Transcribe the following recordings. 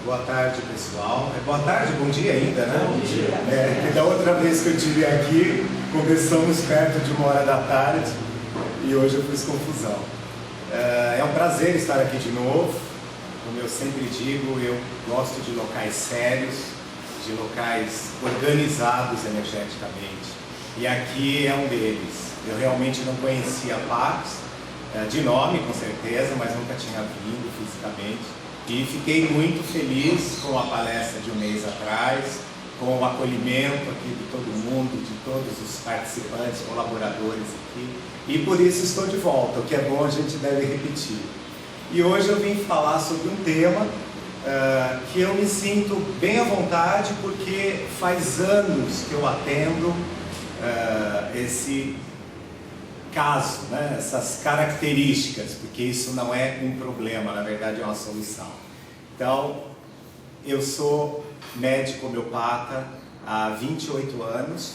Boa tarde, pessoal. Boa tarde, bom dia ainda, né? Bom dia. Da outra vez que eu estive aqui, começamos perto de 1h e hoje eu fiz confusão. É um prazer estar aqui de novo. Como eu sempre digo, eu gosto de locais sérios, de locais organizados energeticamente. E aqui é um deles. Eu realmente não conhecia Pax, de nome com certeza, mas nunca tinha vindo fisicamente. E fiquei muito feliz com a palestra de um mês atrás, com o acolhimento aqui de todo mundo, de todos os participantes, colaboradores aqui. E por isso estou de volta, o que é bom a gente deve repetir. E hoje eu vim falar sobre um tema que eu me sinto bem à vontade, porque faz anos que eu atendo esse caso, né? Essas características, porque isso não é um problema, na verdade é uma solução. Então, eu sou médico homeopata há 28 anos.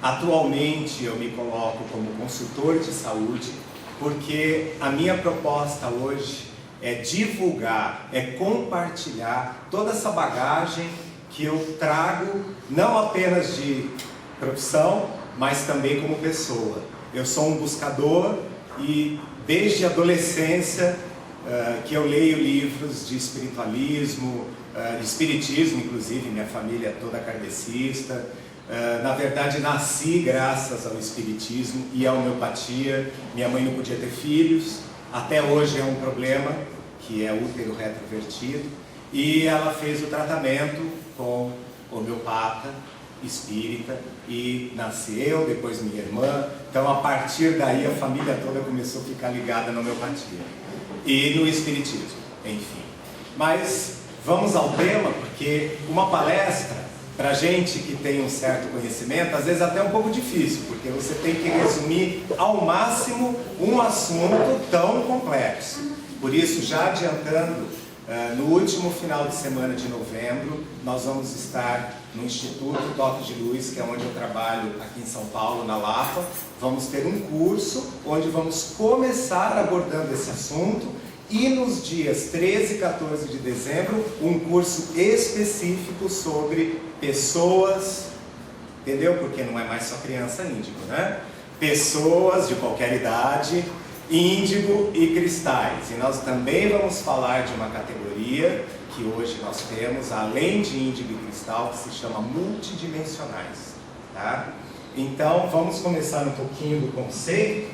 Atualmente eu me coloco como consultor de saúde, porque a minha proposta hoje é divulgar, é compartilhar toda essa bagagem que eu trago, não apenas de profissão, mas também como pessoa. Eu sou um buscador e desde a adolescência que eu leio livros de espiritualismo, de espiritismo, inclusive, minha família é toda kardecista. Na verdade, nasci graças ao espiritismo e à homeopatia. Minha mãe não podia ter filhos, até hoje é um problema, que é útero retrovertido. E ela fez o tratamento com homeopata, espírita, e nasci eu, depois minha irmã. Então, a partir daí, a família toda começou a ficar ligada na homeopatia e no espiritismo, enfim. Mas vamos ao tema, porque uma palestra, para gente que tem um certo conhecimento, às vezes até é um pouco difícil, porque você tem que resumir ao máximo um assunto tão complexo. Por isso, já adiantando, no último final de semana de novembro, nós vamos estar no Instituto Toque de Luz, que é onde eu trabalho aqui em São Paulo, na Lapa. Vamos ter um curso onde vamos começar abordando esse assunto, e nos dias 13 e 14 de dezembro, um curso específico sobre pessoas, entendeu? Porque não é mais só criança índigo, né? Pessoas de qualquer idade, índigo e cristais. E nós também vamos falar de uma categoria que hoje nós temos, além de índigo e cristal, que se chama multidimensionais, tá? Então, vamos começar um pouquinho do conceito,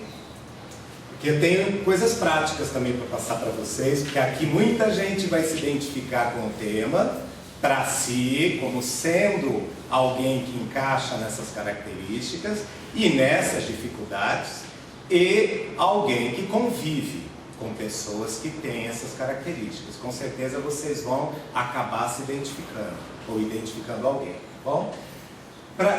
porque eu tenho coisas práticas também para passar para vocês, porque aqui muita gente vai se identificar com o tema, para si, como sendo alguém que encaixa nessas características e nessas dificuldades, e alguém que convive com pessoas que têm essas características. Com certeza vocês vão acabar se identificando, ou identificando alguém, tá bom?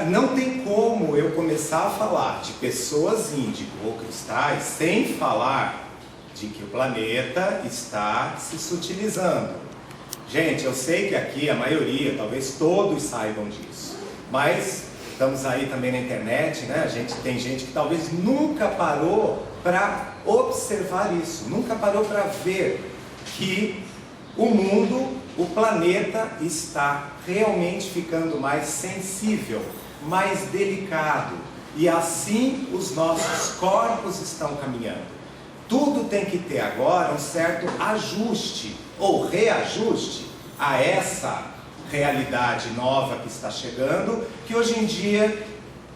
Não tem como eu começar a falar de pessoas índigo ou cristais sem falar de que o planeta está se sutilizando. Gente, eu sei que aqui a maioria, talvez todos saibam disso, mas estamos aí também na internet, né? Tem gente que talvez nunca parou para observar isso, nunca parou para ver que o mundo, o planeta está realmente ficando mais sensível, mais delicado, e assim os nossos corpos estão caminhando. Tudo tem que ter agora um certo ajuste ou reajuste a essa realidade nova que está chegando, que hoje em dia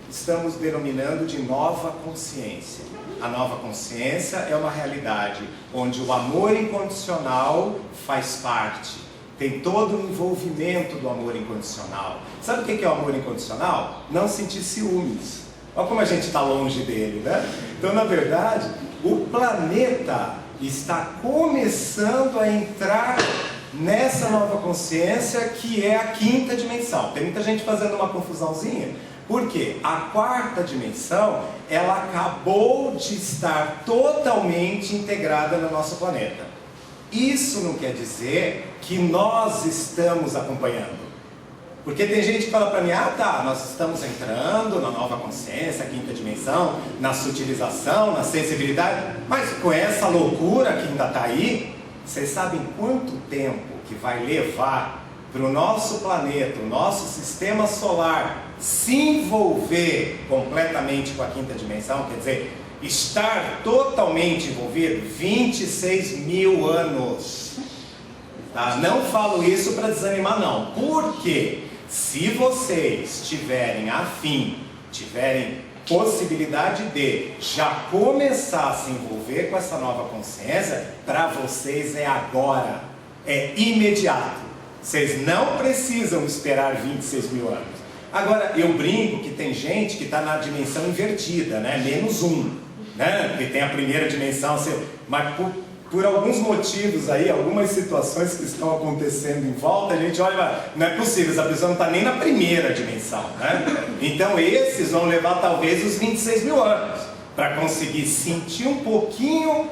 estamos denominando de nova consciência. A nova consciência é uma realidade onde o amor incondicional faz parte, tem todo o envolvimento do amor incondicional. Sabe o que é o amor incondicional? Não sentir ciúmes. Olha como a gente está longe dele, né? Então, na verdade, o planeta está começando a entrar nessa nova consciência, que é a quinta dimensão. Tem muita gente fazendo uma confusãozinha, porque a quarta dimensão, ela acabou de estar totalmente integrada no nosso planeta. Isso não quer dizer que nós estamos acompanhando. Porque tem gente que fala para mim, nós estamos entrando na nova consciência, a quinta dimensão, na sutilização, na sensibilidade, mas com essa loucura que ainda está aí, vocês sabem quanto tempo que vai levar para o nosso planeta, o nosso sistema solar se envolver completamente com a quinta dimensão, quer dizer, estar totalmente envolvido, 26 mil anos. Tá? Não falo isso para desanimar não, porque se vocês tiverem afim, tiverem possibilidade de já começar a se envolver com essa nova consciência, para vocês é agora, é imediato. Vocês não precisam esperar 26 mil anos. Agora, eu brinco que tem gente que está na dimensão invertida, né? -1, né? Que tem a primeira dimensão, mas por alguns motivos aí, algumas situações que estão acontecendo em volta, a gente olha, não é possível, essa pessoa não está nem na primeira dimensão, né? Então esses vão levar talvez os 26 mil anos para conseguir sentir um pouquinho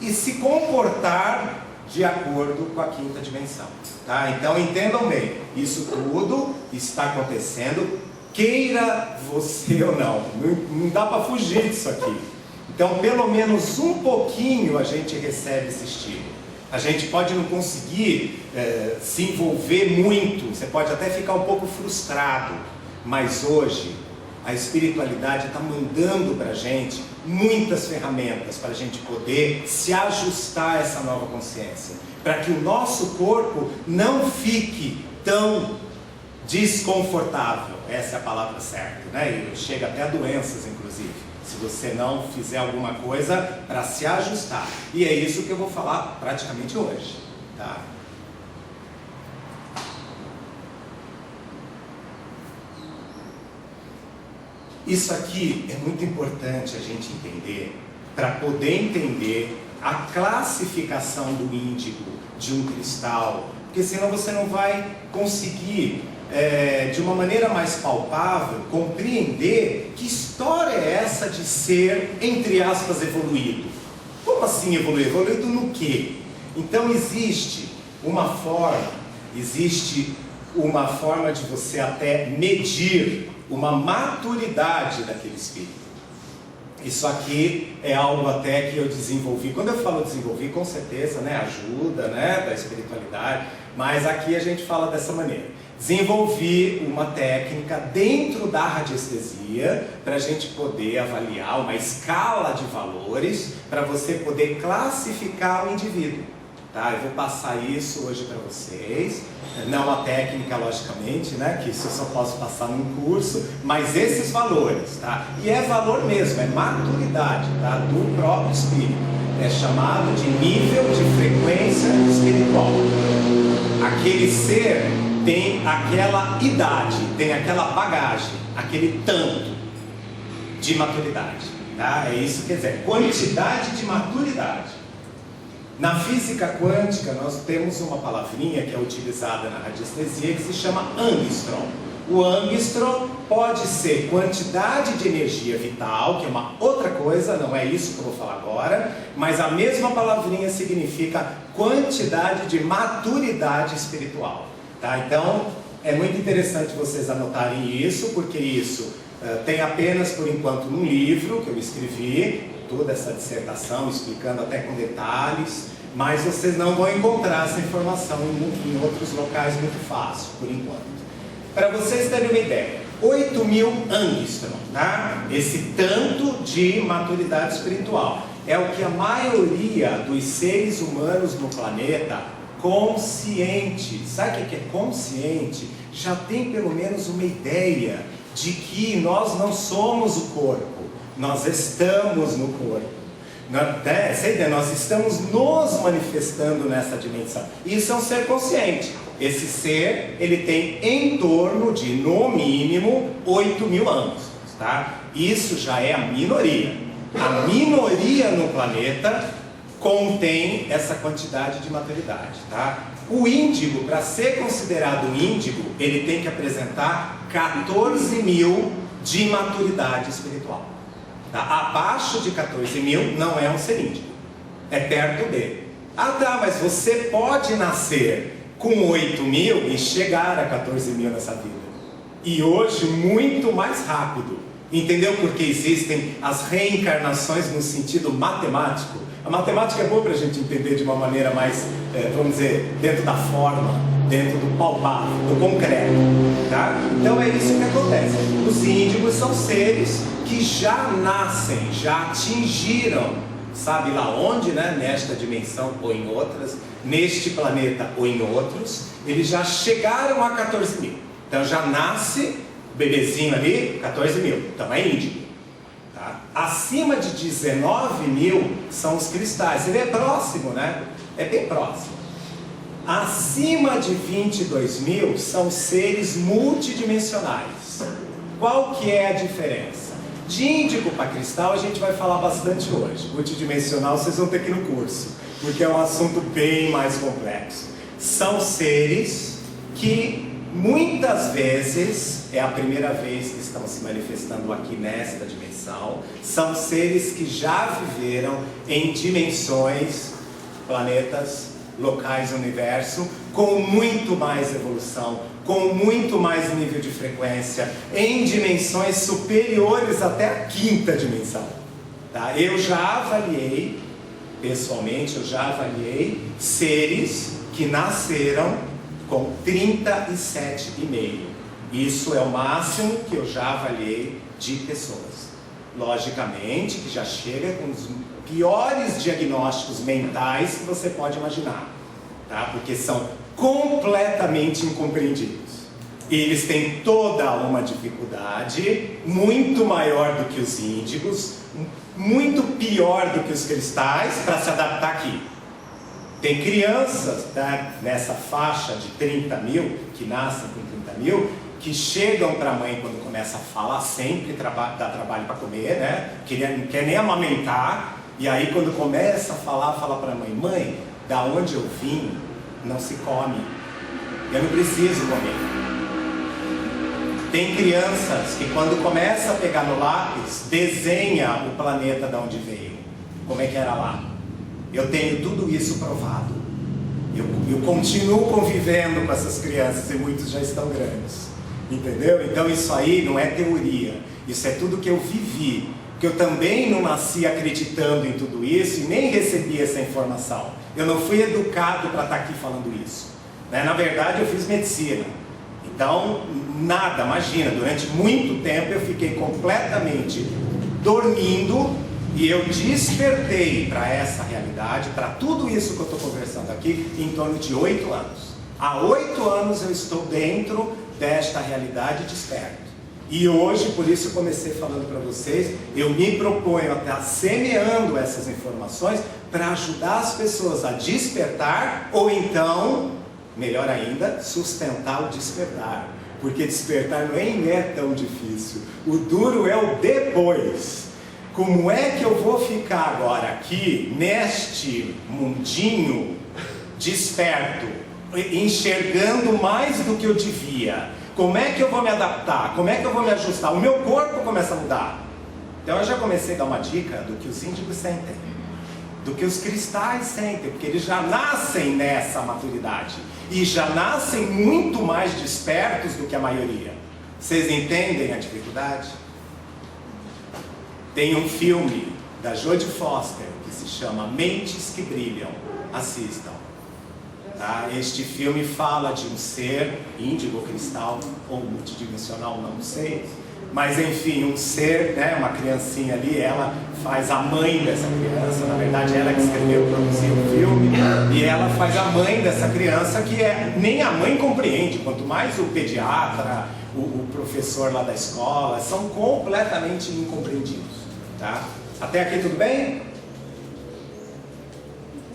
e se comportar de acordo com a quinta dimensão, tá? Então entendam bem, isso tudo está acontecendo, queira você ou não, não dá para fugir disso aqui. Então pelo menos um pouquinho a gente recebe esse estímulo. A gente pode não conseguir se envolver muito, você pode até ficar um pouco frustrado, mas hoje a espiritualidade está mandando para a gente muitas ferramentas para a gente poder se ajustar a essa nova consciência, para que o nosso corpo não fique tão desconfortável, essa é a palavra certa, né? E chega até a doenças, inclusive, se você não fizer alguma coisa para se ajustar. E é isso que eu vou falar praticamente hoje, tá? Isso aqui é muito importante a gente entender, para poder entender a classificação do índigo de um cristal, porque senão você não vai conseguir, de uma maneira mais palpável, compreender que história é essa de ser, entre aspas, evoluído. Como assim evoluído? Evoluído no quê? Então existe uma forma de você até medir uma maturidade daquele espírito. Isso aqui é algo até que eu desenvolvi. Quando eu falo desenvolvi, com certeza, né, ajuda, né, da espiritualidade, mas aqui a gente fala dessa maneira. Desenvolvi uma técnica dentro da radiestesia para a gente poder avaliar uma escala de valores para você poder classificar o indivíduo. Tá? Eu vou passar isso hoje para vocês, não a técnica, logicamente, né? Que isso eu só posso passar num curso, mas esses valores, tá? E é valor mesmo, é maturidade, tá? Do próprio espírito, é chamado de nível de frequência espiritual. Aquele ser tem aquela idade, tem aquela bagagem, aquele tanto de maturidade, tá? É isso que quer dizer, quantidade de maturidade. Na física quântica, nós temos uma palavrinha que é utilizada na radiestesia que se chama angstrom. O angstrom pode ser quantidade de energia vital, que é uma outra coisa, não é isso que eu vou falar agora, mas a mesma palavrinha significa quantidade de maturidade espiritual. Tá? Então, é muito interessante vocês anotarem isso, porque isso tem apenas, por enquanto, num livro que eu escrevi, toda essa dissertação, explicando até com detalhes, mas vocês não vão encontrar essa informação em outros locais muito fácil, por enquanto. Para vocês terem uma ideia, 8.000 angstrom, tá? Esse tanto de maturidade espiritual é o que a maioria dos seres humanos no planeta consciente, sabe o que é consciente? Já tem pelo menos uma ideia de que nós não somos o corpo. Nós estamos no corpo, nós estamos nos manifestando nessa dimensão. Isso é um ser consciente. Esse ser, ele tem em torno de, no mínimo, 8.000 anos, tá? Isso já é a minoria. A minoria no planeta contém essa quantidade de maturidade, tá? O índigo, para ser considerado índigo, ele tem que apresentar 14.000 de maturidade espiritual. Tá? Abaixo de 14.000 não é um ser índigo, é perto de. Ah tá, mas você pode nascer com 8.000 e chegar a 14.000 nessa vida. E hoje muito mais rápido. Entendeu? Porque existem as reencarnações no sentido matemático. A matemática é boa para a gente entender de uma maneira mais, vamos dizer, dentro da forma. dentro do palpável, do concreto, tá? Então é isso que acontece. Os índigos são seres que já nascem, já atingiram, sabe lá onde, né? Nesta dimensão ou em outras, neste planeta ou em outros, eles já chegaram a 14 mil. Então já nasce, bebezinho ali, 14 mil, então é índigo. Tá? Acima de 19 mil são os cristais, ele é próximo, né? É bem próximo. Acima de 22 mil são seres multidimensionais. Qual que é a diferença? De índigo para cristal a gente vai falar bastante hoje. Multidimensional vocês vão ter que ir no curso, porque é um assunto bem mais complexo. São seres que muitas vezes, é a primeira vez que estão se manifestando aqui nesta dimensão, são seres que já viveram em dimensões, planetas, locais do universo, com muito mais evolução, com muito mais nível de frequência, em dimensões superiores até a quinta dimensão. Tá? Eu já avaliei, pessoalmente, seres que nasceram com 37,5. Isso é o máximo que eu já avaliei de pessoas. Logicamente que já chega com os piores diagnósticos mentais que você pode imaginar, tá? Porque são completamente incompreendidos. Eles têm toda uma dificuldade muito maior do que os índigos, muito pior do que os cristais para se adaptar aqui. Tem crianças, tá, nessa faixa de 30 mil, que nascem com 30 mil, que chegam para a mãe quando começa a falar, sempre dá trabalho para comer, né? Não quer nem amamentar, e aí quando começa a falar, fala para a mãe: mãe, da onde eu vim, não se come, eu não preciso comer. Tem crianças que quando começa a pegar no lápis, desenha o planeta de onde veio, como é que era lá. Eu tenho tudo isso provado. Eu continuo convivendo com essas crianças e muitos já estão grandes. Entendeu? Então isso aí não é teoria. Isso é tudo que eu vivi. Que eu também não nasci acreditando em tudo isso e nem recebi essa informação. Eu não fui educado para estar aqui falando isso. Né? Na verdade eu fiz medicina. Então, nada, imagina, durante muito tempo eu fiquei completamente dormindo. E eu despertei para essa realidade, para tudo isso que eu estou conversando aqui, em torno de 8 anos. Há 8 anos eu estou dentro desta realidade desperto. E hoje, por isso eu comecei falando para vocês, eu me proponho a estar semeando essas informações para ajudar as pessoas a despertar, ou então, melhor ainda, sustentar o despertar. Porque despertar não é tão difícil. O duro é o depois. Como é que eu vou ficar agora aqui, neste mundinho desperto, enxergando mais do que eu devia? Como é que eu vou me adaptar? Como é que eu vou me ajustar? O meu corpo começa a mudar. Então eu já comecei a dar uma dica do que os índigos sentem, do que os cristais sentem, porque eles já nascem nessa maturidade e já nascem muito mais despertos do que a maioria. Vocês entendem a dificuldade? Tem um filme da Jodie Foster que se chama Mentes que Brilham. Assistam. Tá? Este filme fala de um ser índigo, cristal ou multidimensional, não sei. Mas enfim, um ser, né, uma criancinha ali, ela faz a mãe dessa criança. Na verdade ela que escreveu, produziu o filme. E ela faz a mãe dessa criança que nem a mãe compreende. Quanto mais o pediatra, o professor lá da escola, são completamente incompreendidos. Tá? Até aqui tudo bem?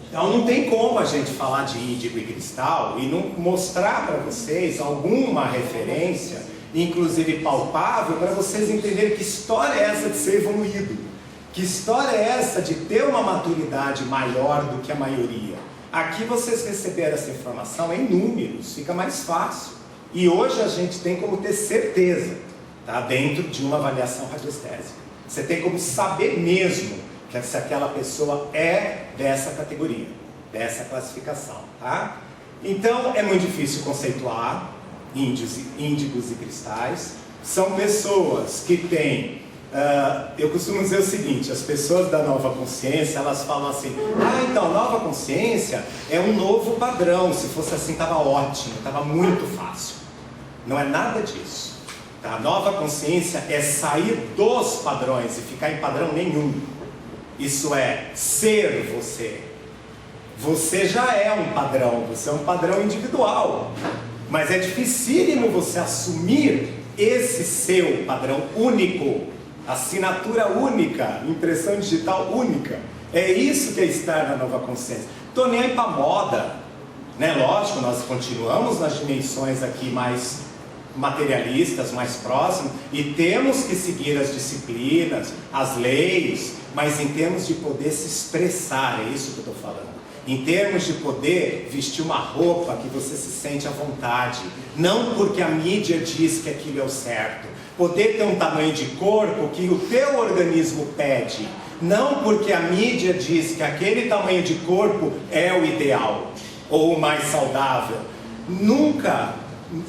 Então não tem como a gente falar de índigo e cristal e não mostrar para vocês alguma referência, inclusive palpável, para vocês entenderem que história é essa de ser evoluído. Que história é essa de ter uma maturidade maior do que a maioria. Aqui vocês receberam essa informação em números, fica mais fácil. E hoje a gente tem como ter certeza, tá? Dentro de uma avaliação radiestésica. Você tem como saber mesmo que se aquela pessoa é dessa categoria, dessa classificação, tá? Então é muito difícil conceituar índigos e cristais. São pessoas que têm Eu costumo dizer o seguinte, as pessoas da nova consciência, elas falam assim, então, nova consciência é um novo padrão, se fosse assim estava ótimo, estava muito fácil. Não é nada disso. Tá? A nova consciência é sair dos padrões e ficar em padrão nenhum. Isso é ser você. Você já é um padrão, você é um padrão individual. Mas é dificílimo você assumir esse seu padrão único, assinatura única, impressão digital única. É isso que é estar na nova consciência. Tô nem aí pra moda, né? Lógico, nós continuamos nas dimensões aqui mais materialistas, mais próximas, e temos que seguir as disciplinas, as leis, mas em termos de poder se expressar, é isso que eu estou falando. Em termos de poder vestir uma roupa que você se sente à vontade, não porque a mídia diz que aquilo é o certo. Poder ter um tamanho de corpo que o teu organismo pede, não porque a mídia diz que aquele tamanho de corpo é o ideal, ou o mais saudável. Nunca,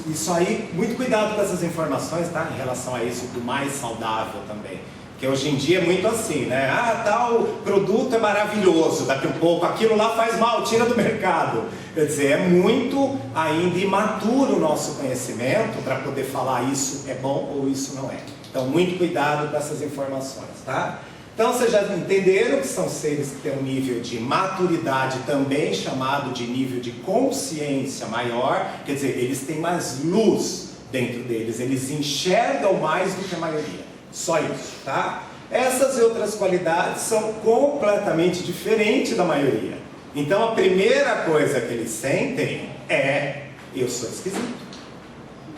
isso aí, muito cuidado com essas informações, tá? Em relação a isso do mais saudável também. Porque hoje em dia é muito assim, né? Tal produto é maravilhoso, daqui a um pouco aquilo lá faz mal, tira do mercado. Quer dizer, é muito ainda imaturo o nosso conhecimento para poder falar isso é bom ou isso não é. Então, muito cuidado com essas informações, tá? Então, vocês já entenderam que são seres que têm um nível de maturidade também chamado de nível de consciência maior, quer dizer, eles têm mais luz dentro deles, eles enxergam mais do que a maioria. Só isso, tá? Essas e outras qualidades são completamente diferentes da maioria. Então a primeira coisa que eles sentem é: eu sou esquisito,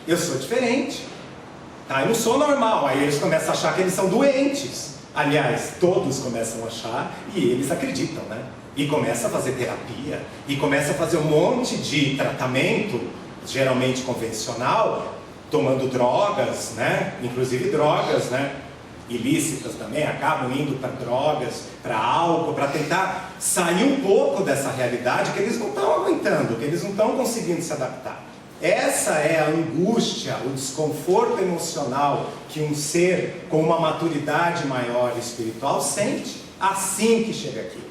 eu sou diferente, tá? Eu não sou normal. Aí eles começam a achar que eles são doentes. Aliás, todos começam a achar e eles acreditam, né? E começam a fazer terapia, e começam a fazer um monte de tratamento, geralmente convencional, tomando drogas, né? Inclusive drogas, né? Ilícitas também, acabam indo para drogas, para álcool, para tentar sair um pouco dessa realidade que eles não estão aguentando, que eles não estão conseguindo se adaptar. Essa é a angústia, o desconforto emocional que um ser com uma maturidade maior espiritual sente assim que chega aqui.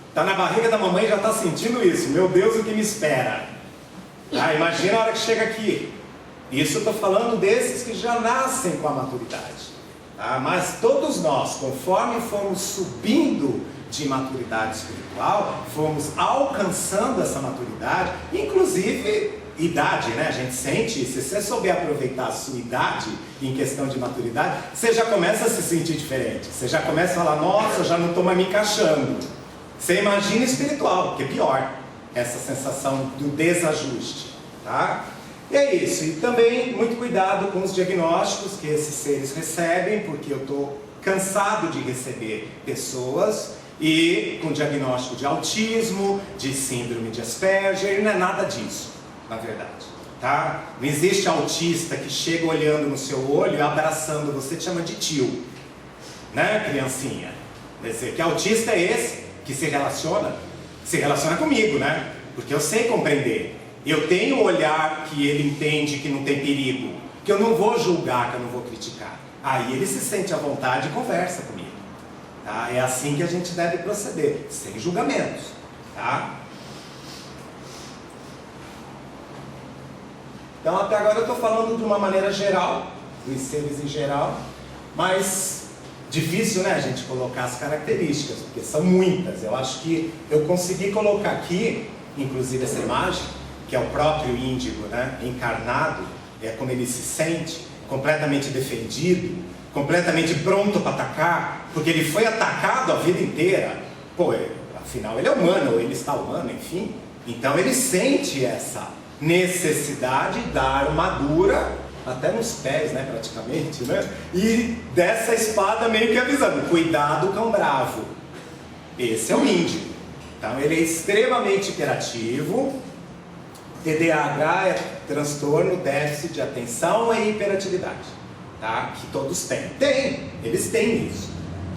Está na barriga da mamãe e já está sentindo isso. Meu Deus, o que me espera? Imagina a hora que chega aqui. Isso eu estou falando desses que já nascem com a maturidade. Mas todos nós, conforme fomos subindo de maturidade espiritual, fomos alcançando essa maturidade, inclusive idade, né? A gente sente, se você souber aproveitar a sua idade em questão de maturidade, você já começa a se sentir diferente. Você já começa a falar: nossa, eu já não estou mais me encaixando. Você imagina espiritual, que é pior, essa sensação do desajuste, tá? E é isso, e também muito cuidado com os diagnósticos que esses seres recebem, porque eu estou cansado de receber pessoas e com diagnóstico de autismo, de síndrome de Asperger, e não é nada disso, na verdade, tá? Não existe autista que chega olhando no seu olho e abraçando você, te chama de tio, né, criancinha? Quer dizer, que autista é esse que se relaciona comigo, né? Porque eu sei compreender. Eu tenho um olhar que ele entende que não tem perigo, que eu não vou julgar, que eu não vou criticar. Aí ele se sente à vontade e conversa comigo. Tá? É assim que a gente deve proceder, sem julgamentos. Tá? Então até agora eu estou falando de uma maneira geral, dos seres em geral, mas difícil, né, a gente colocar as características, porque são muitas. Eu acho que eu consegui colocar aqui, inclusive essa imagem, que é o próprio índigo, né, encarnado, é como ele se sente, completamente defendido, completamente pronto para atacar, porque ele foi atacado a vida inteira. Afinal ele é humano, ou ele está humano, enfim. Então ele sente essa necessidade da armadura, até nos pés, né, praticamente, né, e dessa espada meio que avisando: cuidado, cão bravo. Esse é o índigo. Então ele é extremamente hiperativo. TDAH é transtorno, déficit de atenção e hiperatividade, tá? Que todos têm. Eles têm isso.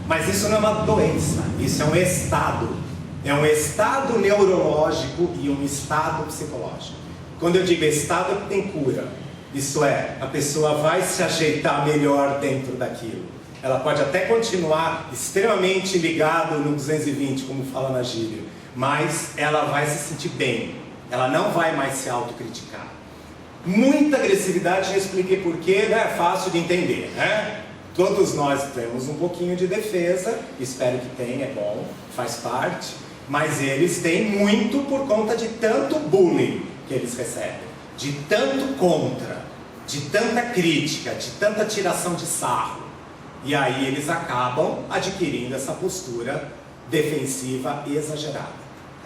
Mas isso não é uma doença, isso é um estado. É um estado neurológico e um estado psicológico. Quando eu digo estado, é que tem cura. Isso é, a pessoa vai se ajeitar melhor dentro daquilo. ela pode até continuar extremamente ligada no 220, como fala na gíria, mas ela vai se sentir bem, ela não vai mais se autocriticar. Muita agressividade, já expliquei porquê, né? É fácil de entender, né? Todos nós temos um pouquinho de defesa, espero que tenha, é bom, faz parte, mas eles têm muito por conta de tanto bullying que eles recebem, de tanto contra, de tanta crítica, de tanta tiração de sarro. E aí eles acabam adquirindo essa postura defensiva e exagerada,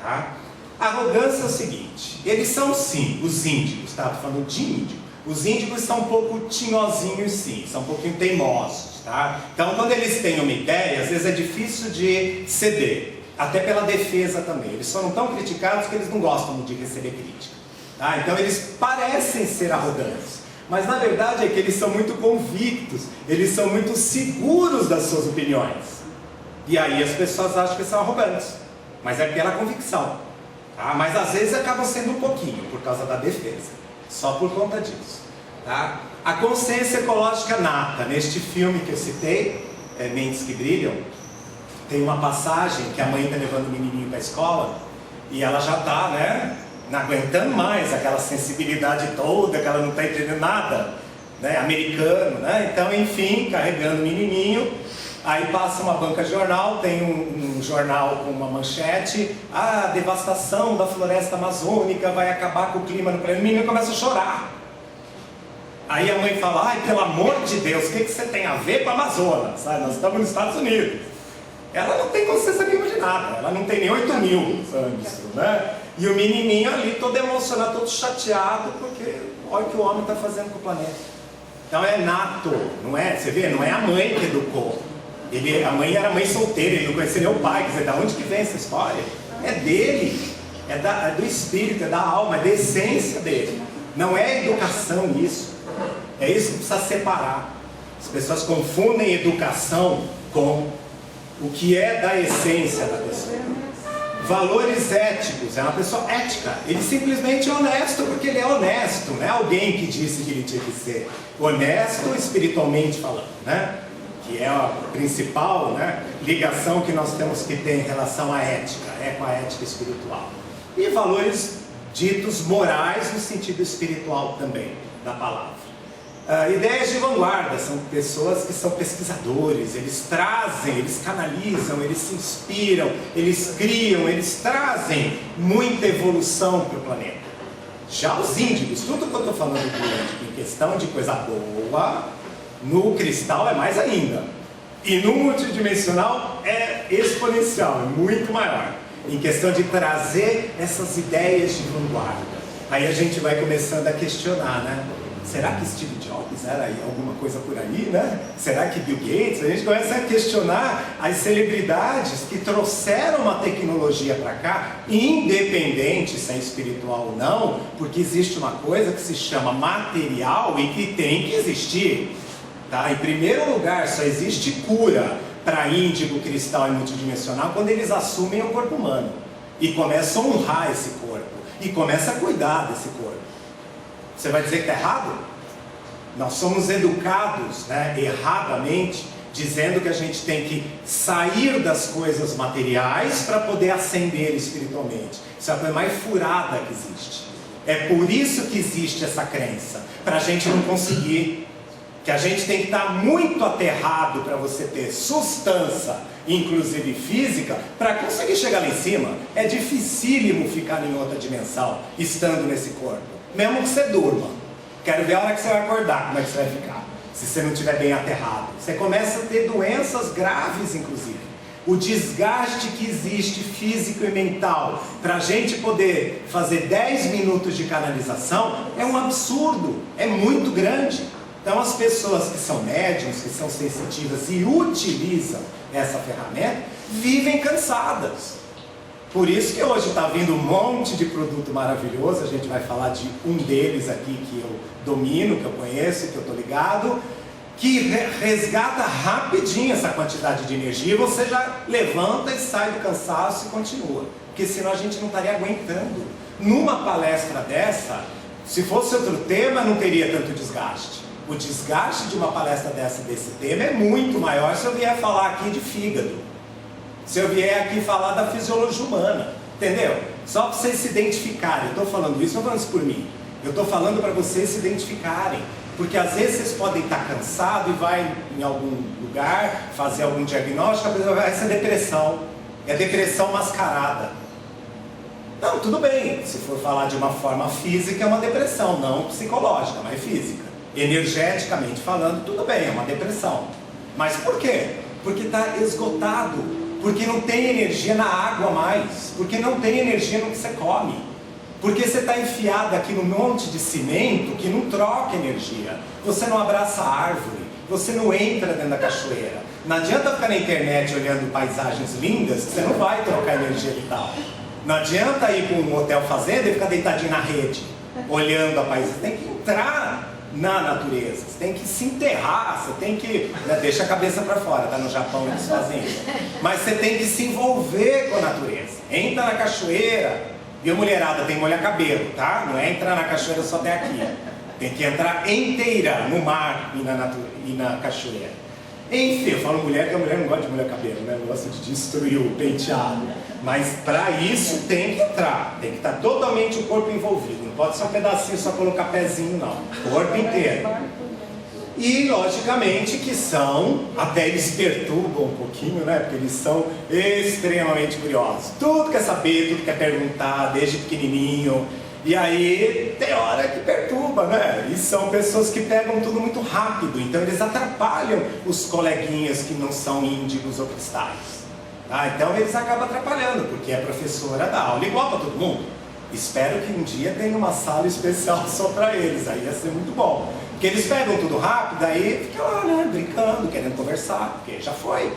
tá? A arrogância é o seguinte, eles são sim, os índigos, tá? Estou falando de índio. Os índigos são um pouco tinhosinhos sim, são um pouquinho teimosos, tá? Então quando eles têm uma ideia, às vezes é difícil de ceder, até pela defesa também. Eles só não estão criticados porque eles não gostam de receber crítica, tá? Então eles parecem ser arrogantes, mas na verdade é que eles são muito convictos, eles são muito seguros das suas opiniões. E aí as pessoas acham que são arrogantes, mas é pela convicção, tá? Mas às vezes acabam sendo um pouquinho, por causa da defesa. Só por conta disso, tá? A consciência ecológica nata, neste filme que eu citei, Mentes que Brilham, tem uma passagem que a mãe está levando o menininho para a escola e ela já está, né, não aguentando mais aquela sensibilidade toda, que ela não está entendendo nada, né, americano, né? Então, enfim, carregando o menininho, aí passa uma banca de jornal, tem um jornal com uma manchete, a devastação da floresta amazônica vai acabar com o clima no planeta. O menino começa a chorar. Aí a mãe fala, ai, pelo amor de Deus, o que você tem a ver com a Amazônia? Sabe? Nós estamos nos Estados Unidos. Ela não tem consciência nenhuma de nada, ela não tem nem 8 mil anos, né? E o menininho ali todo emocionado, todo chateado, porque olha o que o homem está fazendo com o planeta. Então é nato, não é? Você vê, não é a mãe que educou. A mãe era mãe solteira, ele não conhecia nem o pai, quer dizer, da onde que vem essa história? É dele, é do espírito, é da alma, é da essência dele. Não é educação isso, é isso que precisa separar. As pessoas confundem educação com o que é da essência da pessoa. Valores éticos, é uma pessoa ética, ele simplesmente é honesto porque ele é honesto, não é alguém que disse que ele tinha que ser honesto espiritualmente falando, né? Que é a principal, né, ligação que nós temos que ter em relação à ética, é com a ética espiritual. E valores ditos morais no sentido espiritual também da palavra. Ideias de vanguarda, são pessoas que são pesquisadores, eles trazem, eles canalizam, eles se inspiram, eles criam, eles trazem muita evolução para o planeta. Já os índigos, tudo que eu estou falando do em questão de coisa boa, no cristal é mais ainda. E no multidimensional é exponencial, é muito maior. Em questão de trazer essas ideias de vanguarda. Aí a gente vai começando a questionar, né? Será que Steve Jobs era alguma coisa por aí, né? Será que Bill Gates? A gente começa a questionar as celebridades que trouxeram uma tecnologia para cá, independente se é espiritual ou não, porque existe uma coisa que se chama material e que tem que existir. Tá? Em primeiro lugar, só existe cura para índigo, cristal e multidimensional quando eles assumem o corpo humano e começam a honrar esse corpo e começam a cuidar desse corpo. Você vai dizer que está errado? Nós somos educados, né, erradamente, dizendo que a gente tem que sair das coisas materiais para poder ascender espiritualmente. Isso é a coisa mais furada que existe. É por isso que existe essa crença, para a gente não conseguir. Que a gente tem que estar muito aterrado para você ter substância, inclusive física, para conseguir chegar lá em cima. É dificílimo ficar em outra dimensão, estando nesse corpo. Mesmo que você durma. Quero ver a hora que você vai acordar, como é que você vai ficar. Se você não estiver bem aterrado. Você começa a ter doenças graves, inclusive. O desgaste que existe físico e mental para a gente poder fazer 10 minutos de canalização é um absurdo, é muito grande. Então as pessoas que são médiums, que são sensitivas e utilizam essa ferramenta, vivem cansadas. Por isso que hoje está vindo um monte de produto maravilhoso, a gente vai falar de um deles aqui que eu domino, que eu conheço, que eu estou ligado, que resgata rapidinho essa quantidade de energia e você já levanta e sai do cansaço e continua. Porque senão a gente não estaria aguentando. Numa palestra dessa, se fosse outro tema, não teria tanto desgaste. O desgaste de uma palestra desse tema é muito maior se eu vier falar aqui de fígado. Se eu vier aqui falar da fisiologia humana, entendeu? Só para vocês se identificarem. Eu estou falando isso, não falando isso por mim. Eu estou falando para vocês se identificarem. Porque às vezes vocês podem estar cansados e vai em algum lugar fazer algum diagnóstico, a pessoa vai ser depressão. É depressão mascarada. Não, tudo bem. Se for falar de uma forma física, é uma depressão, não psicológica, mas física. Energeticamente falando, tudo bem, é uma depressão. Mas por quê? Porque está esgotado. Porque não tem energia na água mais. Porque não tem energia no que você come. Porque você está enfiado aqui num monte de cimento que não troca energia. Você não abraça a árvore. Você não entra dentro da cachoeira. Não adianta ficar na internet olhando paisagens lindas, que você não vai trocar energia vital. Não adianta ir para um hotel fazenda e ficar deitadinho na rede, olhando a paisagem. Você tem que entrar na natureza. Você tem que se enterrar. Você tem que... Deixa a cabeça para fora, tá? No Japão eles fazem isso. Mas você tem que se envolver com a natureza. Entra na cachoeira. Viu, mulherada, tem que molhar cabelo, tá? Não é entrar na cachoeira só até aqui. Tem que entrar inteira no mar e na cachoeira. Enfim, eu falo mulher, porque a mulher não gosta de molhar cabelo, né? Gosta de destruir o penteado. Mas para isso tem que entrar. Tem que estar totalmente o corpo envolvido. Não pode ser um pedacinho, só colocar pezinho, não. O corpo inteiro. E, logicamente, que são, até eles perturbam um pouquinho, né? Porque eles são extremamente curiosos. Tudo quer saber, tudo quer perguntar, desde pequenininho. E aí, tem hora que perturba, né? E são pessoas que pegam tudo muito rápido. Então, eles atrapalham os coleguinhas que não são índigos ou cristais. Tá? Então, eles acabam atrapalhando, porque a professora dá aula igual para todo mundo. Espero que um dia tenha uma sala especial só para eles. Aí ia ser muito bom. Porque eles pegam tudo rápido, aí fica lá, né, brincando, querendo conversar, porque já foi.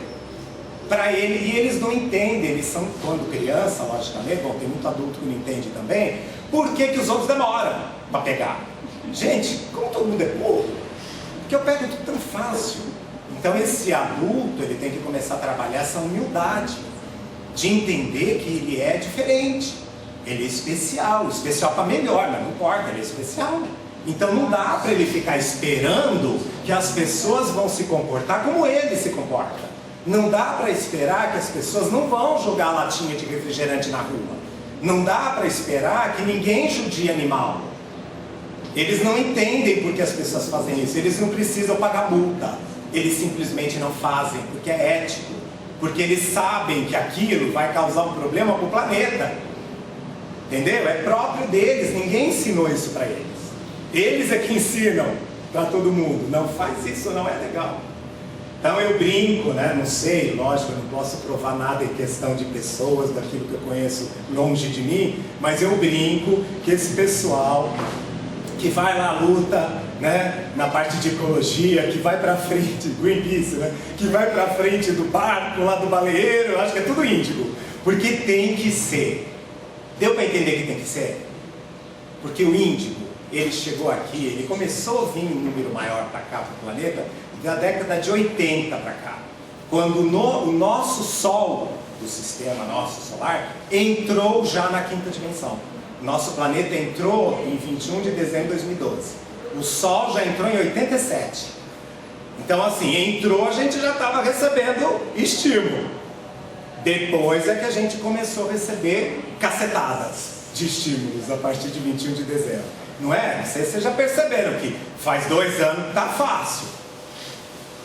Para ele, e eles não entendem, eles são, quando criança, logicamente, bom, tem muito adulto que não entende também, por que que os outros demoram para pegar? Gente, como todo mundo é burro, porque eu pego tudo tão fácil. Então esse adulto, ele tem que começar a trabalhar essa humildade, de entender que ele é diferente, ele é especial para melhor, mas não importa, ele é especial. Então não dá para ele ficar esperando que as pessoas vão se comportar como ele se comporta. Não dá para esperar que as pessoas não vão jogar latinha de refrigerante na rua. Não dá para esperar que ninguém judie animal. Eles não entendem por que as pessoas fazem isso. Eles não precisam pagar multa. Eles simplesmente não fazem porque é ético. Porque eles sabem que aquilo vai causar um problema para o planeta. Entendeu? É próprio deles. Ninguém ensinou isso para eles. Eles é que ensinam para todo mundo. Não faz isso, não é legal. Então eu brinco, né? Não sei, lógico, eu não posso provar nada em questão de pessoas, daquilo que eu conheço longe de mim, mas eu brinco que esse pessoal que vai lá, luta, né, na parte de ecologia, que vai para frente, Greenpeace, né, que vai para frente do barco, lá do baleeiro, eu acho que é tudo índigo, porque tem que ser. Deu para entender que tem que ser? Porque o índigo, ele chegou aqui, ele começou a vir um número maior para cá, para o planeta, da década de 80 para cá, quando o nosso Sol, do sistema nosso solar, entrou já na quinta dimensão. Nosso planeta entrou em 21 de dezembro de 2012. O Sol já entrou em 87. Então assim, entrou, a gente já estava recebendo estímulo. Depois é que a gente começou a receber cacetadas de estímulos a partir de 21 de dezembro. Não é? Não sei se vocês já perceberam que faz 2 anos tá fácil.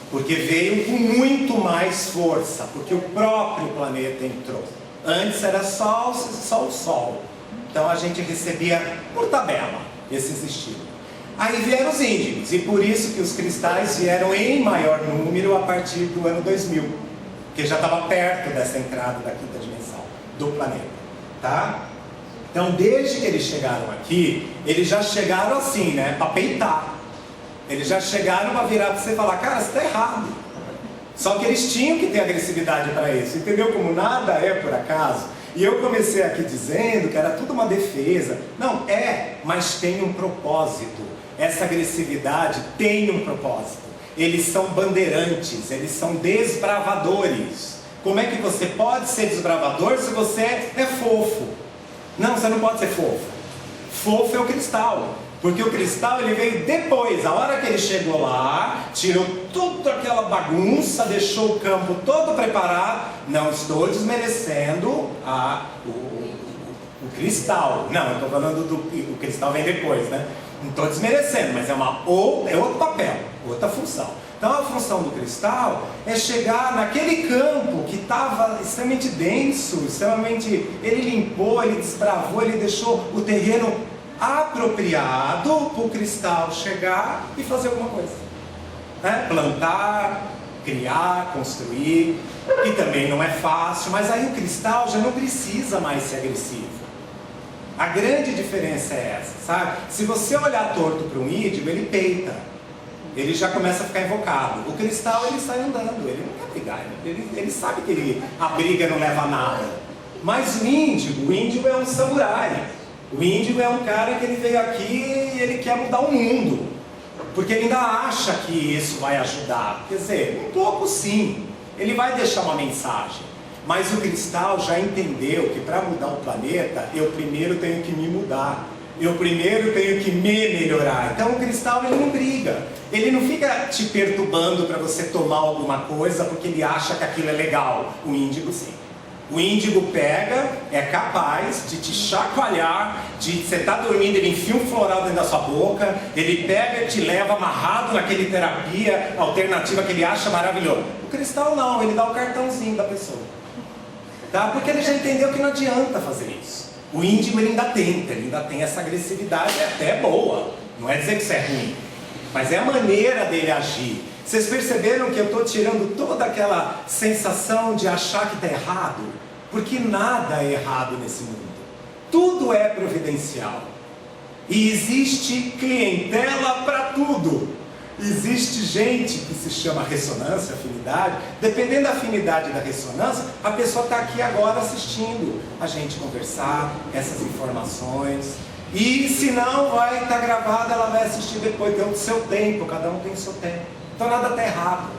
Porque veio com muito mais força, porque o próprio planeta entrou. Antes era só o Sol. Então a gente recebia por tabela esses estímulos. Aí vieram os índigos, e por isso que os cristais vieram em maior número a partir do ano 2000, que já estava perto dessa entrada da quinta dimensão do planeta. Tá? Então desde que eles chegaram aqui, eles já chegaram assim, né, para peitar. Eles já chegaram para virar para você e falar, cara, você está errado. Só que eles tinham que ter agressividade para isso, entendeu? Como nada é por acaso. E eu comecei aqui dizendo que era tudo uma defesa. Não, mas tem um propósito. Essa agressividade tem um propósito. Eles são bandeirantes, eles são desbravadores. Como é que você pode ser desbravador se você é fofo? Não, você não pode ser fofo. Fofo é o cristal. Porque o cristal ele veio depois, a hora que ele chegou lá, tirou toda aquela bagunça, deixou o campo todo preparado. Não estou desmerecendo o cristal. Não, eu estou falando o cristal vem depois, né? Não estou desmerecendo, mas é outro papel, outra função. Então a função do cristal é chegar naquele campo que estava extremamente denso, ele limpou, ele desbravou, ele deixou o terreno apropriado para o cristal chegar e fazer alguma coisa, né? Plantar, criar, construir, que também não é fácil, mas aí o cristal já não precisa mais ser agressivo. A grande diferença é essa, sabe? Se você olhar torto para um índigo, ele peita, ele já começa a ficar invocado. O cristal ele sai andando, ele não quer brigar, ele sabe que a briga não leva a nada. Mas o índigo é um samurai. O índigo é um cara que ele veio aqui e ele quer mudar o mundo, porque ele ainda acha que isso vai ajudar. Quer dizer, um pouco sim, ele vai deixar uma mensagem, mas o cristal já entendeu que para mudar o planeta, eu primeiro tenho que me mudar, eu primeiro tenho que me melhorar. Então o cristal ele não briga, ele não fica te perturbando para você tomar alguma coisa porque ele acha que aquilo é legal. O índigo sim. O índigo pega, é capaz de te chacoalhar, você está dormindo, ele enfia um floral dentro da sua boca, ele pega e te leva amarrado naquele terapia alternativa que ele acha maravilhoso. O cristal não, ele dá o cartãozinho da pessoa, tá? Porque ele já entendeu que não adianta fazer isso. O índigo ele ainda tenta, ele ainda tem essa agressividade, é até boa, não é dizer que isso é ruim, mas é a maneira dele agir. Vocês perceberam que eu estou tirando toda aquela sensação de achar que está errado? Porque nada é errado nesse mundo. Tudo é providencial. E existe clientela para tudo. Existe gente que se chama ressonância, afinidade. Dependendo da afinidade da ressonância, a pessoa está aqui agora assistindo a gente conversar, essas informações. E se não vai estar gravada, ela vai assistir depois, tem o seu tempo, cada um tem o seu tempo. Então nada está errado,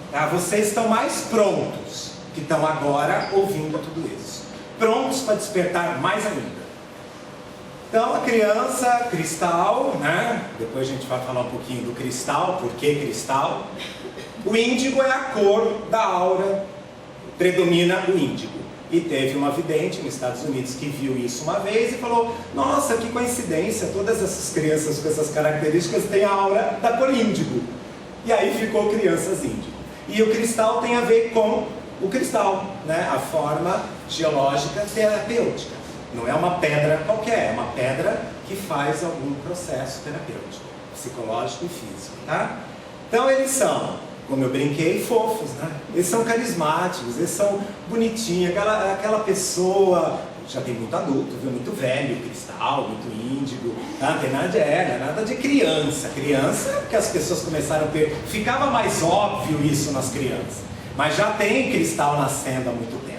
tá? Vocês estão mais prontos, que estão agora ouvindo tudo isso. Prontos para despertar mais ainda. Então a criança, cristal, né? Depois a gente vai falar um pouquinho do cristal, por que cristal. O índigo é a cor da aura, predomina o índigo. E teve uma vidente nos Estados Unidos que viu isso uma vez e falou: nossa, que coincidência, todas essas crianças com essas características têm a aura da cor índigo. E aí ficou crianças índigo. E o cristal tem a ver com o cristal, né? A forma geológica terapêutica. Não é uma pedra qualquer, é uma pedra que faz algum processo terapêutico, psicológico e físico, tá? Então eles são, como eu brinquei, fofos, né? Eles são carismáticos, eles são bonitinhos, aquela pessoa, já tem muito adulto, viu? Muito velho, cristal, muito índigo, tá? Não tem nada de criança. Criança, porque as pessoas começaram a ter, ficava mais óbvio isso nas crianças, mas já tem cristal nascendo há muito tempo.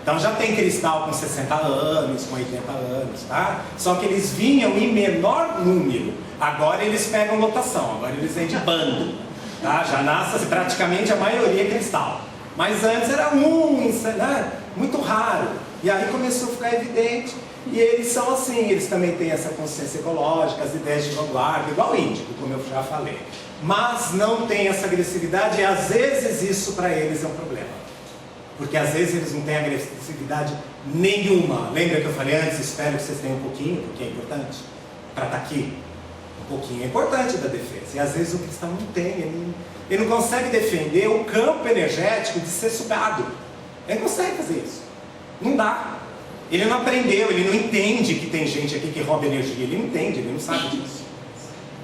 Então já tem cristal com 60 anos, com 80 anos, tá? Só que eles vinham em menor número, agora eles pegam lotação, agora eles vêm de bando, tá? Já nasce praticamente a maioria cristal, mas antes era né? Muito raro. E aí começou a ficar evidente, e eles são assim, eles também têm essa consciência ecológica, as ideias de vanguarda, igual o índigo, como eu já falei. Mas não tem essa agressividade, e às vezes isso para eles é um problema. Porque às vezes eles não têm agressividade nenhuma. Lembra que eu falei antes, espero que vocês tenham um pouquinho, porque é importante, para estar aqui. Um pouquinho é importante da defesa, e às vezes o cristão não tem, ele não consegue defender o campo energético de ser sugado. Ele não consegue fazer isso. Não dá. Ele não aprendeu, ele não entende que tem gente aqui que rouba energia. Ele não entende, ele não sabe disso.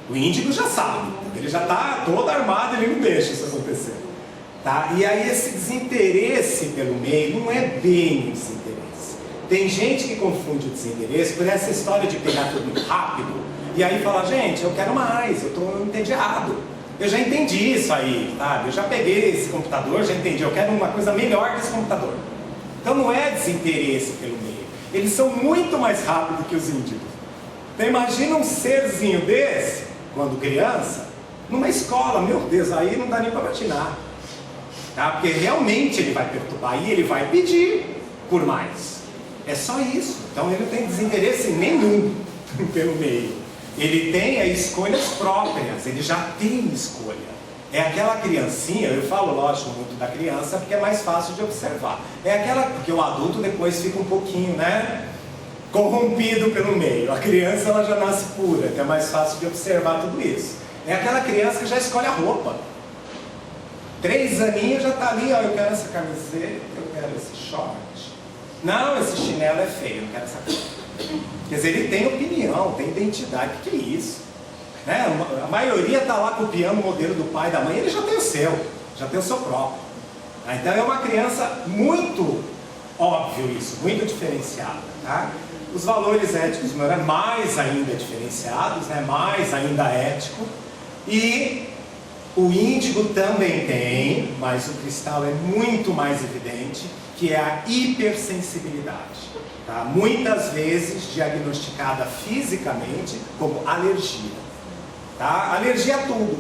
O índigo já sabe, ele já está todo armado, ele não deixa isso acontecer. Tá? E aí esse desinteresse pelo meio não é bem um desinteresse. Tem gente que confunde o desinteresse por essa história de pegar tudo muito rápido e aí fala: gente, eu quero mais, eu estou entediado. Eu já entendi isso aí, sabe? Eu já peguei esse computador, já entendi, eu quero uma coisa melhor que esse computador. Então não é desinteresse pelo meio. Eles são muito mais rápidos que os índigos. Então imagina um serzinho desse, quando criança, numa escola, meu Deus, aí não dá nem para imaginar. Tá? Porque realmente ele vai perturbar e ele vai pedir por mais. É só isso. Então ele não tem desinteresse nenhum pelo meio. ele tem as escolhas próprias, ele já tem escolha. É aquela criancinha, eu falo lógico muito da criança porque é mais fácil de observar. É aquela, porque o adulto depois fica um pouquinho, né, corrompido pelo meio. A criança ela já nasce pura, então é mais fácil de observar tudo isso. É aquela criança que já escolhe a roupa. 3 aninhos já está ali, ó, eu quero essa camiseta, eu quero esse short. Não, esse chinelo é feio, eu não quero essa coisa. Quer dizer, ele tem opinião, tem identidade, o que é isso? Né? A maioria está lá copiando o modelo do pai e da mãe, ele já tem o seu, já tem o seu próprio. Então é uma criança muito óbvio isso, muito diferenciada. Tá? Os valores éticos mais ainda diferenciados, né? Mais ainda ético. E o índigo também tem, mas o cristal é muito mais evidente, que é a hipersensibilidade. Tá? Muitas vezes diagnosticada fisicamente como alergia. Tá? Alergia a tudo.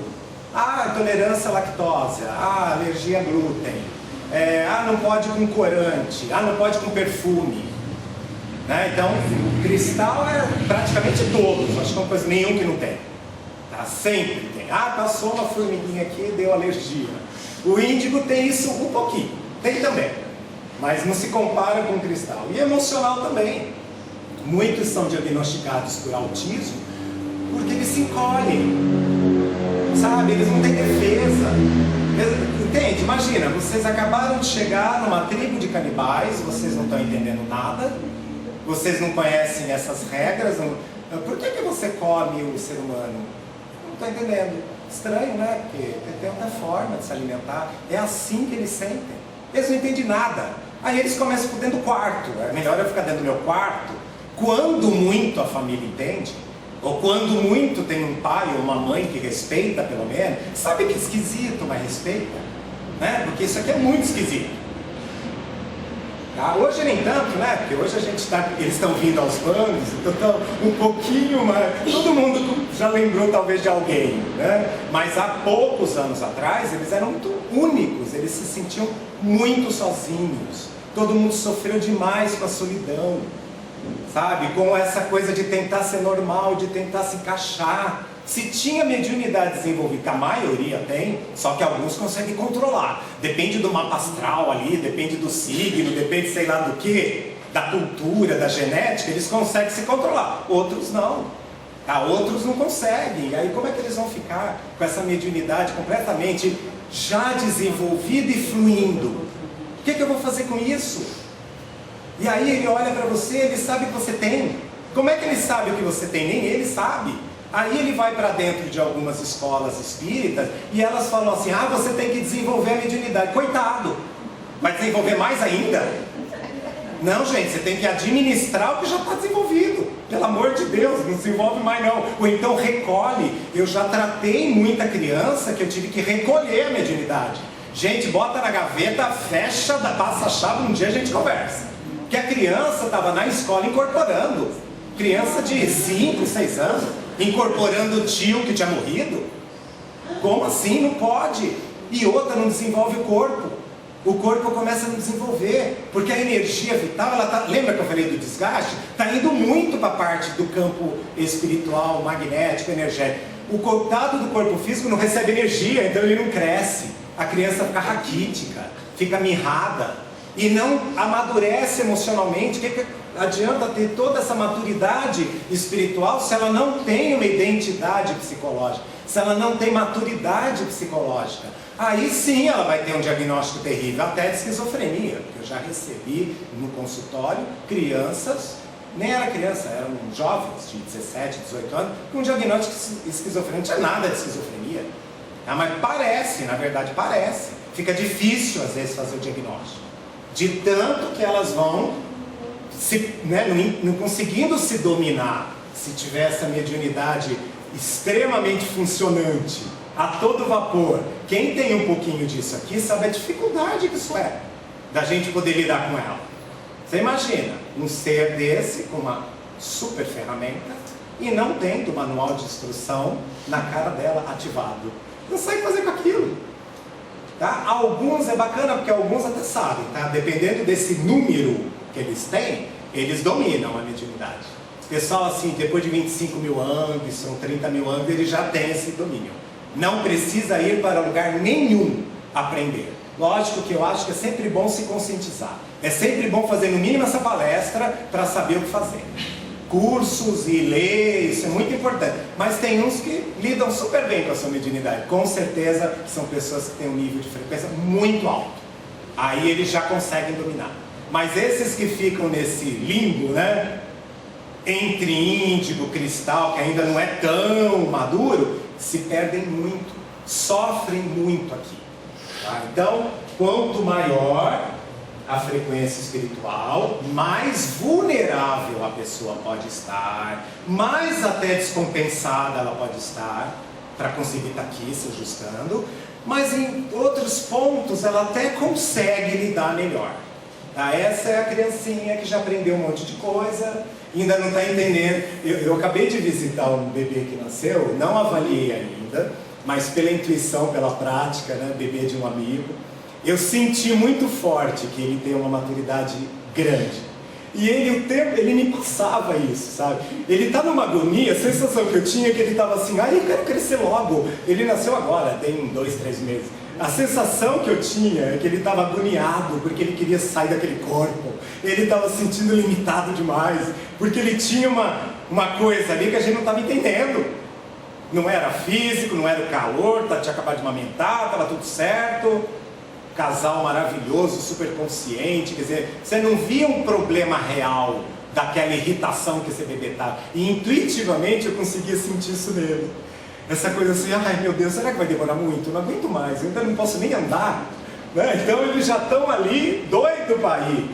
Intolerância à lactose, alergia a glúten, não pode com corante, não pode com perfume. Né? Então, o cristal é praticamente todos, acho que não coisa nenhum que não tem. Tá? Sempre tem. Passou uma formiguinha aqui, deu alergia. O índigo tem isso um pouquinho, tem também, mas não se compara com o cristal. E emocional também. Muitos são diagnosticados por autismo porque eles se encolhem, sabe? Eles não têm defesa. Entende? Imagina, vocês acabaram de chegar numa tribo de canibais, vocês não estão entendendo nada, vocês não conhecem essas regras. Por que você come o ser humano? Não estou entendendo. Estranho, né? Porque tem outra forma de se alimentar. É assim que eles sentem. Eles não entendem nada. Aí eles começam por dentro do quarto. É melhor eu ficar dentro do meu quarto. Quando muito a família entende, ou quando muito tem um pai ou uma mãe que respeita, pelo menos, sabe que esquisito, mas respeita, né? Porque isso aqui é muito esquisito. Tá? Hoje nem tanto, né? Porque hoje eles estão vindo aos bandos, então estão um pouquinho mais. Todo mundo já lembrou talvez de alguém, né? Mas há poucos anos atrás eles eram muito únicos, eles se sentiam muito sozinhos. Todo mundo sofreu demais com a solidão. Sabe, com essa coisa de tentar ser normal, de tentar se encaixar. Se tinha mediunidade desenvolvida, que a maioria tem, só que alguns conseguem controlar. Depende do mapa astral ali, depende do signo, depende sei lá do que, da cultura, da genética, eles conseguem se controlar. Outros não. Outros não conseguem. E aí como é que eles vão ficar com essa mediunidade completamente já desenvolvida e fluindo? O que eu vou fazer com isso? E aí ele olha para você, ele sabe que você tem. Como é que ele sabe o que você tem? Nem ele sabe. Aí ele vai para dentro de algumas escolas espíritas e elas falam assim, você tem que desenvolver a mediunidade. Coitado, vai desenvolver mais ainda? Não, gente, você tem que administrar o que já está desenvolvido. Pelo amor de Deus, não desenvolve mais não. Ou então recolhe. Eu já tratei muita criança que eu tive que recolher a mediunidade. Gente, bota na gaveta, fecha, passa a chave, um dia a gente conversa. Que a criança estava na escola incorporando. Criança de 5, 6 anos, incorporando o tio que tinha morrido. Como assim? Não pode. E outra, não desenvolve o corpo. O corpo começa a não desenvolver, porque a energia vital, lembra que eu falei do desgaste? Está indo muito para a parte do campo espiritual, magnético, energético. O contato do corpo físico não recebe energia, então ele não cresce. A criança fica raquítica, fica mirrada. E não amadurece emocionalmente. Que adianta ter toda essa maturidade espiritual se ela não tem uma identidade psicológica, se ela não tem maturidade psicológica? Aí sim ela vai ter um diagnóstico terrível, até de esquizofrenia. Eu já recebi no consultório crianças, nem era criança, eram jovens de 17, 18 anos, com um diagnóstico de esquizofrenia. Não tinha nada de esquizofrenia. Mas parece, na verdade parece. Fica difícil às vezes fazer o diagnóstico. De tanto que elas vão, não conseguindo se dominar, se tiver essa mediunidade extremamente funcionante, a todo vapor. Quem tem um pouquinho disso aqui sabe a dificuldade que isso é, da gente poder lidar com ela. Você imagina, um ser desse, com uma super ferramenta, e não tendo o manual de instrução na cara dela ativado. Não sabe fazer com aquilo. Tá? Alguns é bacana porque alguns até sabem, tá? Dependendo desse número que eles têm, eles dominam a mediunidade. Pessoal, assim, depois de 25 mil Anderson, 30 mil Anderson, ele já tem esse domínio. Não precisa ir para lugar nenhum aprender. Lógico que eu acho que é sempre bom se conscientizar. É sempre bom fazer no mínimo essa palestra para saber o que fazer. Cursos e ler, isso é muito importante. Mas tem uns que lidam super bem com a sua mediunidade. Com certeza são pessoas que têm um nível de frequência muito alto. Aí eles já conseguem dominar. Mas esses que ficam nesse limbo, né? Entre índigo, cristal, que ainda não é tão maduro, se perdem muito, sofrem muito aqui. Tá? Então, quanto maior a frequência espiritual, mais vulnerável a pessoa pode estar, mais até descompensada ela pode estar, para conseguir estar aqui se ajustando, mas em outros pontos ela até consegue lidar melhor. Tá? Essa é a criancinha que já aprendeu um monte de coisa, ainda não está entendendo. Eu acabei de visitar um bebê que nasceu, não avaliei ainda, mas pela intuição, pela prática, né, bebê de um amigo, eu senti muito forte que ele tem uma maturidade grande. E ele me passava isso, sabe? Ele está numa agonia, a sensação que eu tinha é que ele estava assim, eu quero crescer logo. Ele nasceu agora, tem 2, 3 meses. A sensação que eu tinha é que ele estava agoniado, porque ele queria sair daquele corpo. Ele estava se sentindo limitado demais, porque ele tinha uma coisa ali que a gente não estava entendendo. Não era físico, não era o calor, tinha acabado de amamentar, estava tudo certo. Casal maravilhoso, super consciente, quer dizer, você não via um problema real daquela irritação que esse bebê estava. E intuitivamente eu conseguia sentir isso nele. Essa coisa assim, ai meu Deus, será que vai demorar muito? Eu não aguento mais, eu ainda não posso nem andar. Né? Então eles já estão ali, doido para ir.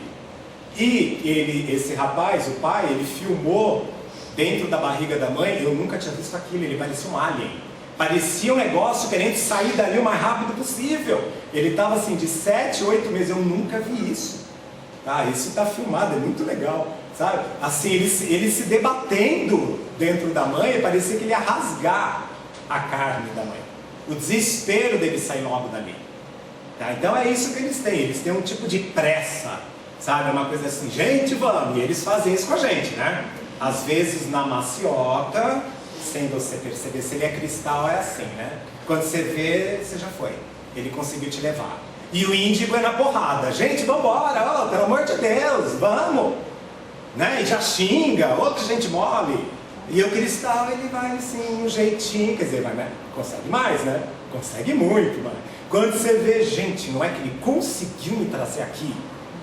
E esse rapaz, o pai, ele filmou dentro da barriga da mãe, eu nunca tinha visto aquilo, ele parecia um alien. Parecia um negócio querendo sair dali o mais rápido possível. Ele estava assim de 7, 8 meses, eu nunca vi isso. Tá? Isso está filmado, é muito legal. Sabe? Assim, ele se debatendo dentro da mãe, parecia que ele ia rasgar a carne da mãe. O desespero dele sair logo dali. Tá? Então é isso que eles têm um tipo de pressa. Sabe? É uma coisa assim, gente, vamos. E eles fazem isso com a gente, né? Às vezes na maciota, sem você perceber, se ele é cristal é assim, né? Quando você vê, você já foi. Ele conseguiu te levar. E o índigo é na porrada. Gente, vambora, pelo amor de Deus, vamos. Né? E já xinga, outra gente mole. E o cristal, ele vai assim, um jeitinho, quer dizer, né? Consegue mais, né? Consegue muito, mas quando você vê, gente, não é que ele conseguiu me trazer aqui?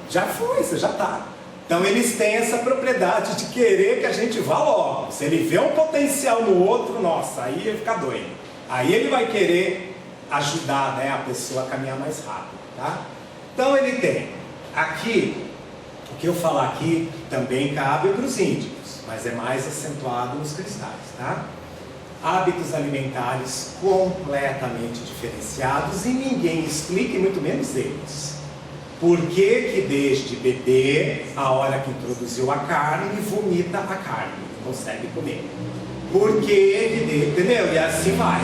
Já foi, você já tá. Então eles têm essa propriedade de querer que a gente vá logo. Se ele vê um potencial no outro, nossa, aí ele fica doido. Aí ele vai querer ajudar, né, a pessoa a caminhar mais rápido, tá? Então ele tem aqui, o que eu falar aqui também cabe para os índicos, mas é mais acentuado nos cristais, tá? Hábitos alimentares completamente diferenciados e ninguém explica, e muito menos eles. Por que que desde bebê, a hora que introduziu a carne, vomita a carne, não consegue comer? Por que, entendeu? E assim vai.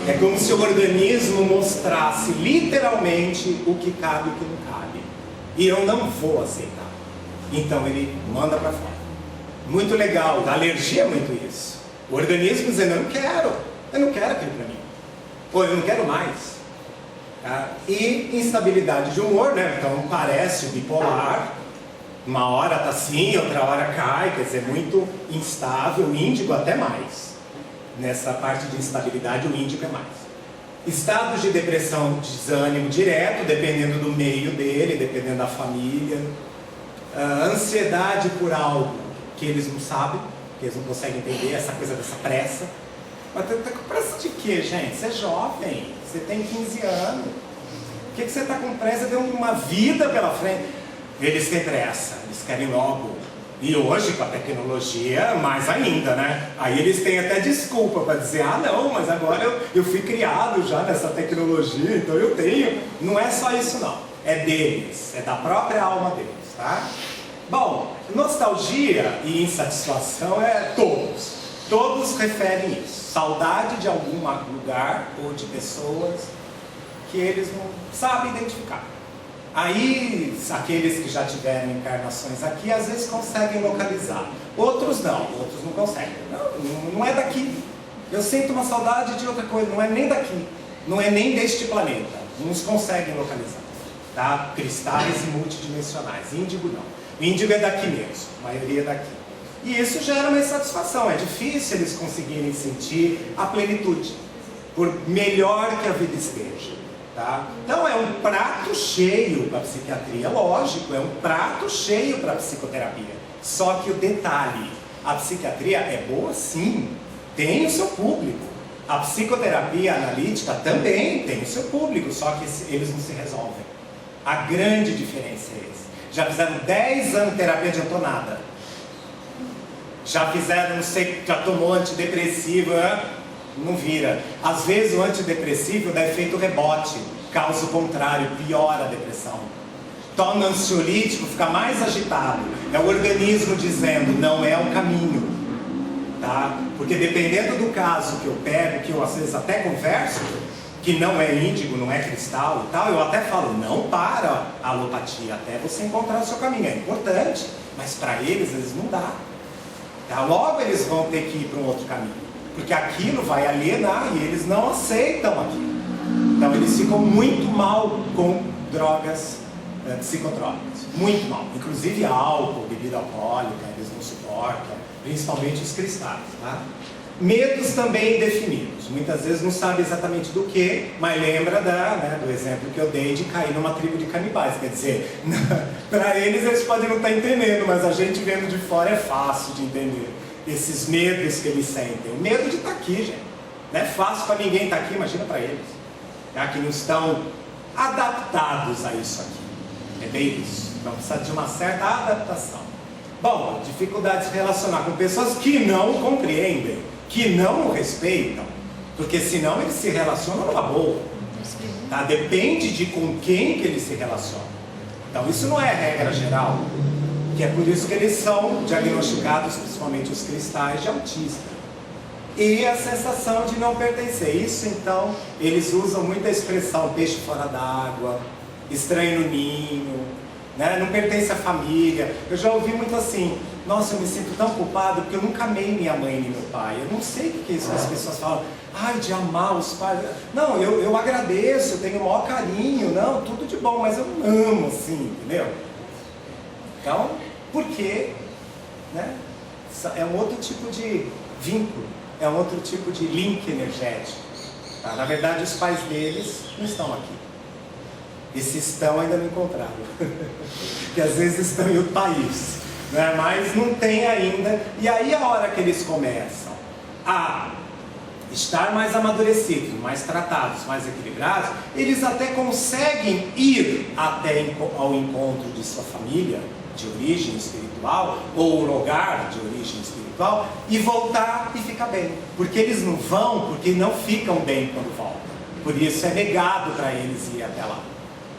É como se o organismo mostrasse literalmente o que cabe e o que não cabe. E eu não vou aceitar. Então ele manda para fora. Muito legal, da alergia é muito isso. O organismo dizendo, eu não quero aquilo para mim. Ou eu não quero mais. E instabilidade de humor, né? Então parece bipolar, uma hora tá assim, outra hora cai, quer dizer, muito instável, o índigo até mais. Nessa parte de instabilidade, o índigo é mais. Estados de depressão, desânimo direto, dependendo do meio dele, dependendo da família. Ansiedade por algo que eles não sabem, que eles não conseguem entender, essa coisa dessa pressa. Mas tá com pressa de quê, gente? Você é jovem, você tem 15 anos. Por que você está com pressa? Tem uma vida pela frente. Eles têm pressa, eles querem logo. E hoje, com a tecnologia, mais ainda, né? Aí eles têm até desculpa para dizer, não, mas agora eu fui criado já nessa tecnologia, então eu tenho. Não é só isso não, é deles, é da própria alma deles, tá? Bom, nostalgia e insatisfação é todos. Todos referem isso. Saudade de algum lugar ou de pessoas que eles não sabem identificar. Aí, aqueles que já tiveram encarnações aqui, às vezes conseguem localizar. Outros não conseguem. Não é daqui. Eu sinto uma saudade de outra coisa, não é nem daqui. Não é nem deste planeta. Uns conseguem localizar. Tá? Cristais e multidimensionais. Índigo não. Índigo é daqui mesmo, a maioria é daqui. E isso gera uma insatisfação. É difícil eles conseguirem sentir a plenitude, por melhor que a vida esteja. Tá? Então é um prato cheio para a psiquiatria, lógico, é um prato cheio para a psicoterapia. Só que o detalhe, a psiquiatria é boa sim, tem o seu público. A psicoterapia analítica também tem o seu público, só que eles não se resolvem. A grande diferença é essa. Já fizeram 10 anos de terapia, não adiantou nada. Já fizeram, não sei, já tomou antidepressivo, não vira. Às vezes o antidepressivo dá efeito rebote, causa o contrário, piora a depressão. Toma ansiolítico, fica mais agitado. É o organismo dizendo, não é o caminho. Tá? Porque dependendo do caso que eu pego, que eu às vezes até converso, que não é índigo, não é cristal e tal, eu até falo, não para a alopatia, até você encontrar o seu caminho. É importante, mas para eles não dá. Tá? Logo eles vão ter que ir para um outro caminho. Porque aquilo vai alienar e eles não aceitam aquilo. Então eles ficam muito mal com drogas psicotrópicas. Muito mal. Inclusive álcool, bebida alcoólica, eles não suportam. Principalmente os cristais. Tá? Medos também indefinidos. Muitas vezes não sabe exatamente do que, mas lembra do exemplo que eu dei de cair numa tribo de canibais. Quer dizer, para eles podem não estar entendendo, mas a gente vendo de fora é fácil de entender. Esses medos que eles sentem. O medo de estar aqui, gente. Não é fácil para ninguém estar aqui, imagina para eles. Que não estão adaptados a isso aqui. É bem isso. Então precisa de uma certa adaptação. Bom, dificuldade de se relacionar com pessoas que não o compreendem, que não o respeitam, porque senão eles se relacionam numa boa. Tá? Depende de com quem que eles se relacionam. Então isso não é regra geral. Que é por isso que eles são diagnosticados, principalmente os cristais, de autista. E a sensação de não pertencer. Isso então, eles usam muito a expressão peixe fora d'água, estranho no ninho, né? Não pertence à família. Eu já ouvi muito assim, nossa, eu me sinto tão culpado porque eu nunca amei minha mãe nem meu pai. Eu não sei o que é isso que as pessoas falam, ai, de amar os pais. Não, eu agradeço, eu tenho o maior carinho, não, tudo de bom, mas eu não amo assim, entendeu? Então, por quê? Né? É um outro tipo de vínculo, é um outro tipo de link energético. Tá? Na verdade, os pais deles não estão aqui. E se estão, ainda não encontraram. Que às vezes estão em outro país. Né? Mas não tem ainda. E aí, a hora que eles começam a estar mais amadurecidos, mais tratados, mais equilibrados, eles até conseguem ir até ao encontro de sua família, de origem espiritual, ou lugar de origem espiritual, e voltar e ficar bem. Porque eles não vão, porque não ficam bem quando voltam. Por isso é negado para eles ir até lá.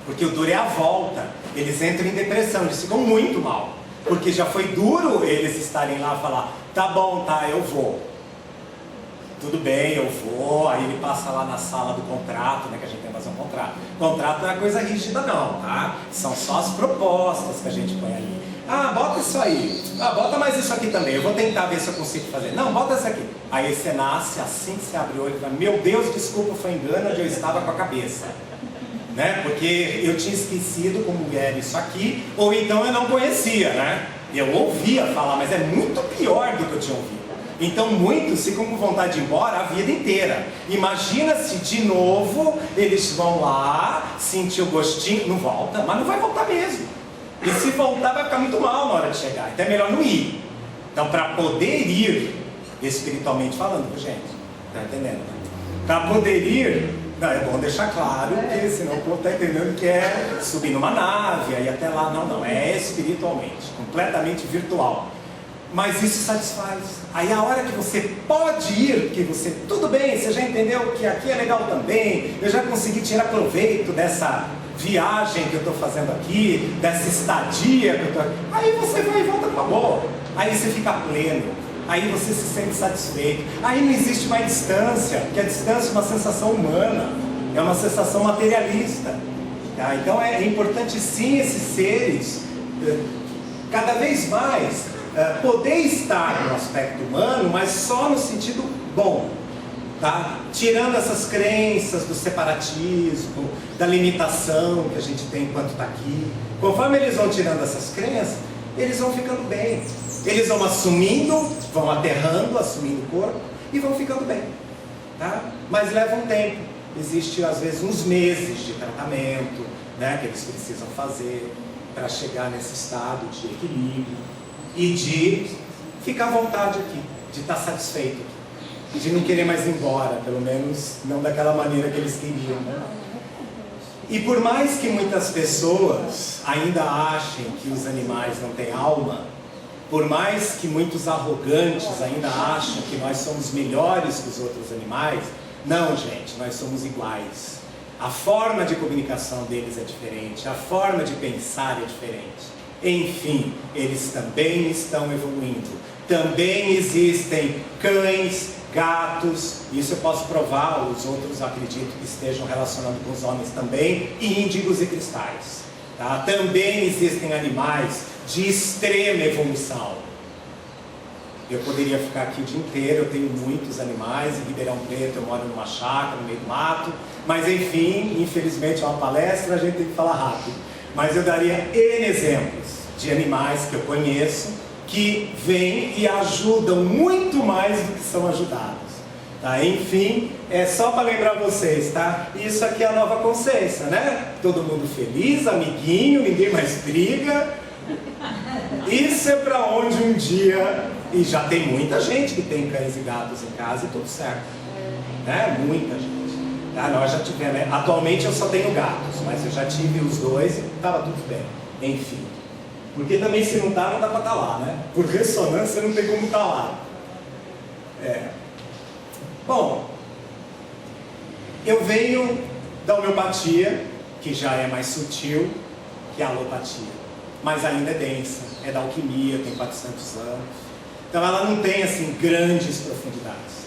Porque o duro é a volta. Eles entram em depressão, eles ficam muito mal. Porque já foi duro eles estarem lá e falar, tá bom, tá, eu vou. Tudo bem, eu vou. Aí ele passa lá na sala do contrato, né, que a gente tem que fazer um contrato. Contrato não é coisa rígida não, tá? São só as propostas que a gente põe ali. Ah, bota isso aí. Ah, bota mais isso aqui também. Eu vou tentar ver se eu consigo fazer. Não, bota isso aqui. Aí você nasce, assim que você abre o olho e fala, meu Deus, desculpa, foi engano onde eu estava com a cabeça. Né? Porque eu tinha esquecido como era isso aqui, ou então eu não conhecia, né? Eu ouvia falar, mas é muito pior do que eu tinha ouvido. Então muitos ficam com vontade de ir embora a vida inteira. Imagina se de novo eles vão lá, sentir o gostinho, não volta, mas não vai voltar mesmo. E se voltar vai ficar muito mal na hora de chegar, então é melhor não ir. Então para poder ir, espiritualmente falando, gente, tá entendendo? Para poder ir, não, é bom deixar claro, porque senão o povo está entendendo que é subir numa nave, aí até lá, não, é espiritualmente, completamente virtual. Mas isso satisfaz. Aí a hora que você pode ir, porque você, tudo bem, você já entendeu que aqui é legal também, eu já consegui tirar proveito dessa viagem que eu estou fazendo aqui, dessa estadia que eu estou... Aí você vai e volta para boa. Aí você fica pleno. Aí você se sente satisfeito. Aí não existe mais distância, porque a distância é uma sensação humana, é uma sensação materialista. Tá? Então é importante sim esses seres, cada vez mais, poder estar no aspecto humano, mas só no sentido bom. Tá? Tirando essas crenças do separatismo, da limitação que a gente tem enquanto está aqui. Conforme eles vão tirando essas crenças, eles vão ficando bem. Eles vão assumindo, vão aterrando, assumindo o corpo e vão ficando bem. Tá? Mas leva um tempo. Existe às vezes uns meses de tratamento, né, que eles precisam fazer para chegar nesse estado de equilíbrio e de ficar à vontade aqui, de estar satisfeito aqui. De não querer mais ir embora, pelo menos não daquela maneira que eles queriam, né? E por mais que muitas pessoas ainda achem que os animais não têm alma, por mais que muitos arrogantes ainda acham que nós somos melhores que os outros animais, não, gente, nós somos iguais. A forma de comunicação deles é diferente, a forma de pensar é diferente. Enfim, eles também estão evoluindo. Também existem cães, gatos, isso eu posso provar, os outros acredito que estejam relacionando com os homens também, índigos e cristais. Tá? Também existem animais de extrema evolução. Eu poderia ficar aqui o dia inteiro, eu tenho muitos animais, em Ribeirão Preto eu moro numa chácara, no meio do mato, mas enfim, infelizmente é uma palestra, a gente tem que falar rápido. Mas eu daria N exemplos de animais que eu conheço, que vêm e ajudam muito mais do que são ajudados. Tá? Enfim, é só para lembrar vocês, tá? Isso aqui é a Nova Consciência, né? Todo mundo feliz, amiguinho, ninguém mais briga. Isso é para onde um dia... E já tem muita gente que tem cães e gatos em casa e tudo certo. Né? Muita gente. Tá? Nós já tivemos... Né? Atualmente eu só tenho gatos, mas eu já tive os dois e estava tudo bem. Enfim. Porque também se não dá, não dá para estar lá, né? Por ressonância não tem como estar lá. Bom, eu venho da homeopatia, que já é mais sutil que a alopatia, mas ainda é densa, é da alquimia, tem 400 anos. Então ela não tem assim grandes profundidades.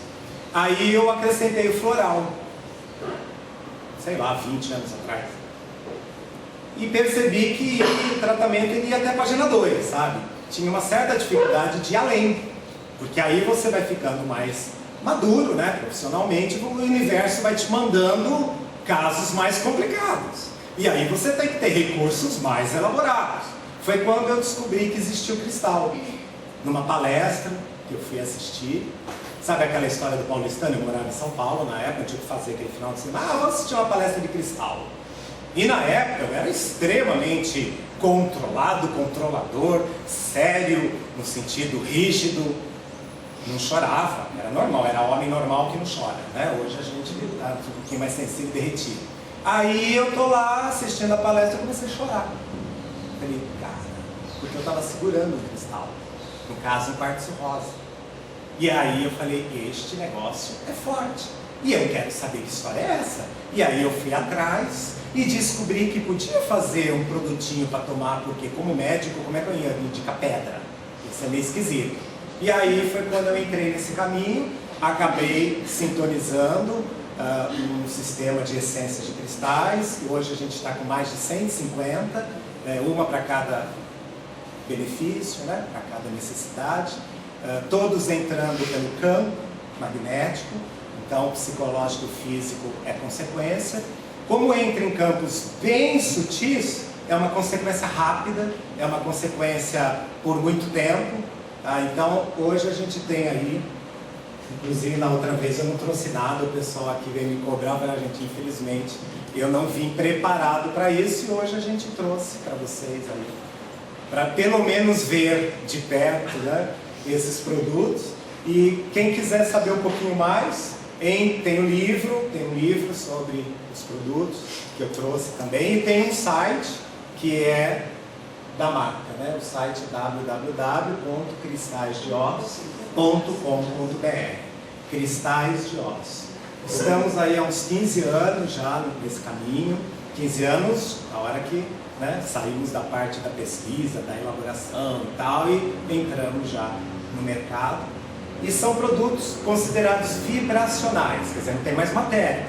Aí eu acrescentei o floral, sei lá, 20 anos atrás. E percebi que o tratamento ele ia até a página 2, sabe? Tinha uma certa dificuldade de ir além. Porque aí você vai ficando mais maduro, né? Profissionalmente, o universo vai te mandando casos mais complicados. E aí você tem que ter recursos mais elaborados. Foi quando eu descobri que existia o cristal. Numa palestra que eu fui assistir. Sabe aquela história do paulistano? Eu morava em São Paulo na época, eu tinha que fazer aquele final de semana. Vou assistir uma palestra de cristal. E na época eu era extremamente controlado, controlador, sério, no sentido rígido, não chorava, era normal, era homem normal que não chora, né? Hoje a gente está um pouquinho mais sensível e derretido. Aí eu tô lá assistindo a palestra e comecei a chorar. Falei, cara, porque eu estava segurando o cristal, no caso um quartzo rosa. E aí eu falei, este negócio é forte, e eu quero saber que história é essa. E aí eu fui atrás e descobri que podia fazer um produtinho para tomar, porque como médico, como é que eu ia indicar pedra? Isso é meio esquisito. E aí foi quando eu entrei nesse caminho, acabei sintonizando um sistema de essências de cristais. Hoje a gente está com mais de 150, uma para cada benefício, né? Para cada necessidade, todos entrando pelo campo magnético, então o psicológico e físico é consequência. Como entra em campos bem sutis, é uma consequência rápida, é uma consequência por muito tempo. Tá? Então, hoje a gente tem aí, inclusive na outra vez eu não trouxe nada, o pessoal aqui veio me cobrar, mas gente, infelizmente, eu não vim preparado para isso e hoje a gente trouxe para vocês aí, para pelo menos ver de perto, né, esses produtos. E quem quiser saber um pouquinho mais, tem um livro sobre os produtos que eu trouxe também, e tem um site que é da marca, né? O site www.cristalsdeossos.com.br, Cristais de Ossos. Estamos aí há uns 15 anos já nesse caminho, 15 anos, a hora que, né, saímos da parte da pesquisa, da elaboração e tal, e entramos já no mercado. E são produtos considerados vibracionais, quer dizer, não tem mais matéria.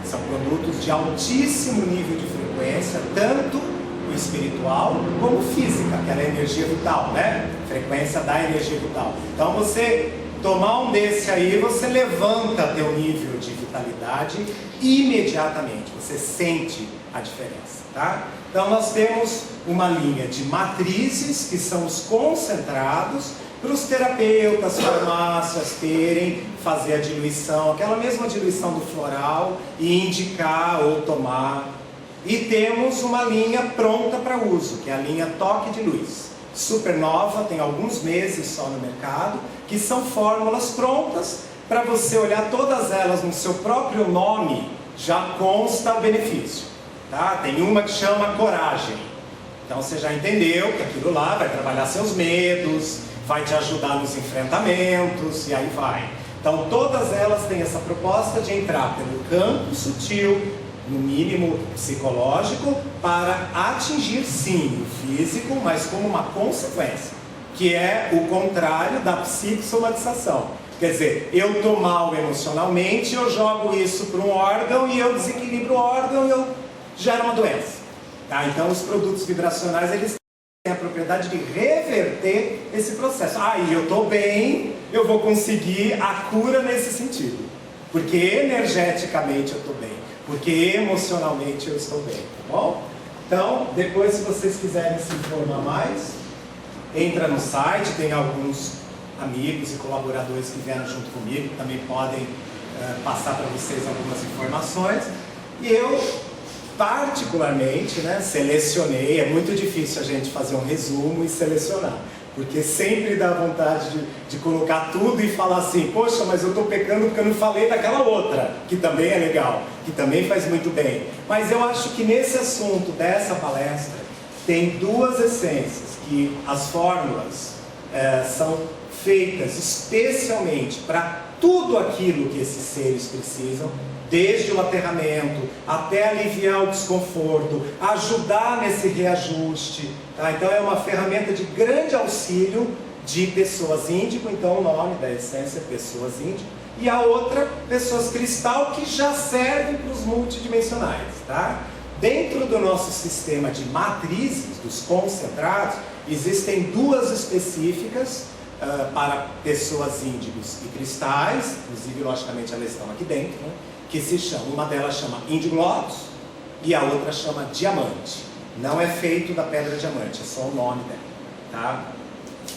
São produtos de altíssimo nível de frequência, frequência, tanto o espiritual como o física, que é a energia vital, né? Frequência da energia vital. Então você tomar um desse aí, você levanta teu nível de vitalidade imediatamente, você sente a diferença, tá? Então nós temos uma linha de matrizes, que são os concentrados, para os terapeutas, farmácias terem, fazer a diluição, aquela mesma diluição do floral, e indicar ou tomar. E temos uma linha pronta para uso, que é a linha Toque de Luz. Super nova, tem alguns meses só no mercado, que são fórmulas prontas para você olhar todas elas no seu próprio nome, já consta o benefício. Tá? Tem uma que chama Coragem. Então você já entendeu que aquilo lá vai trabalhar seus medos, vai te ajudar nos enfrentamentos, e aí vai. Então todas elas têm essa proposta de entrar pelo campo sutil, no mínimo psicológico, para atingir sim o físico, mas como uma consequência, que é o contrário da psicossomatização. Quer dizer, eu estou mal emocionalmente, eu jogo isso para um órgão e eu desequilibro o órgão e eu gero uma doença. Tá? Então os produtos vibracionais, eles têm a propriedade de reverter esse processo. Aí eu estou bem, eu vou conseguir a cura nesse sentido, porque energeticamente eu estou bem, porque emocionalmente eu estou bem, tá bom? Então, depois, se vocês quiserem se informar mais, entra no site, tem alguns amigos e colaboradores que vieram junto comigo, que também podem passar para vocês algumas informações. E eu, particularmente, selecionei, é muito difícil a gente fazer um resumo e selecionar, porque sempre dá vontade de colocar tudo e falar assim, poxa, mas eu estou pecando porque eu não falei daquela outra, que também é legal, que também faz muito bem. Mas eu acho que nesse assunto dessa palestra, tem duas essências, que as fórmulas são feitas especialmente para tudo aquilo que esses seres precisam, desde o aterramento até aliviar o desconforto, ajudar nesse reajuste, tá? Então é uma ferramenta de grande auxílio de pessoas índigo, então o nome da essência é pessoas índigo, e a outra, pessoas cristal, que já servem para os multidimensionais, tá? Dentro do nosso sistema de matrizes, dos concentrados, existem duas específicas para pessoas índigos e cristais, inclusive logicamente elas estão aqui dentro, né? Que se chama, uma delas chama Índigo Lotus e a outra chama Diamante. Não é feito da pedra diamante, é só o nome dela, tá?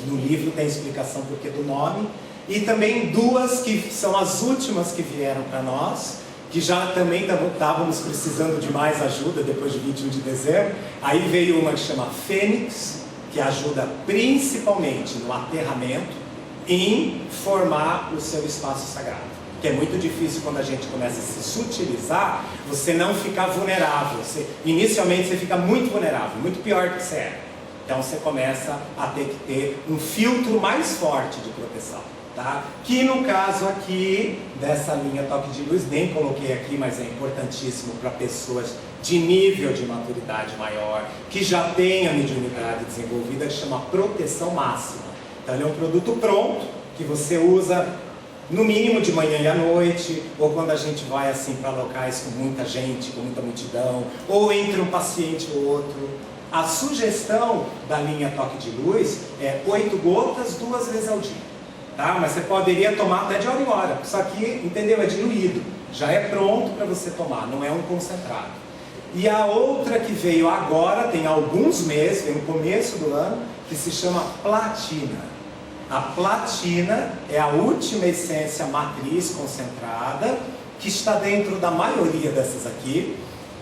No livro tem explicação por que do nome. E também duas que são as últimas que vieram para nós, que já também estávamos precisando de mais ajuda depois de 21 de dezembro. Aí veio uma que chama Fênix, que ajuda principalmente no aterramento, em formar o seu espaço sagrado. Que é muito difícil quando a gente começa a se sutilizar, você não ficar vulnerável. Inicialmente você fica muito vulnerável, muito pior do que você é. Então você começa a ter que ter um filtro mais forte de proteção, tá? Que no caso aqui, dessa linha Toque de Luz, nem coloquei aqui, mas é importantíssimo para pessoas de nível de maturidade maior, que já tem a mediunidade desenvolvida, que chama Proteção Máxima. Então ele é um produto pronto, que você usa no mínimo de manhã e à noite, ou quando a gente vai assim para locais com muita gente, com muita multidão, ou entre um paciente ou outro. A sugestão da linha Toque de Luz é 8 gotas 2 vezes ao dia, tá? Mas você poderia tomar até de hora em hora, isso aqui, entendeu? É diluído, já é pronto para você tomar, não é um concentrado. E a outra que veio agora, tem alguns meses, veio no começo do ano, que se chama Platina. A platina é a última essência matriz concentrada, que está dentro da maioria dessas aqui,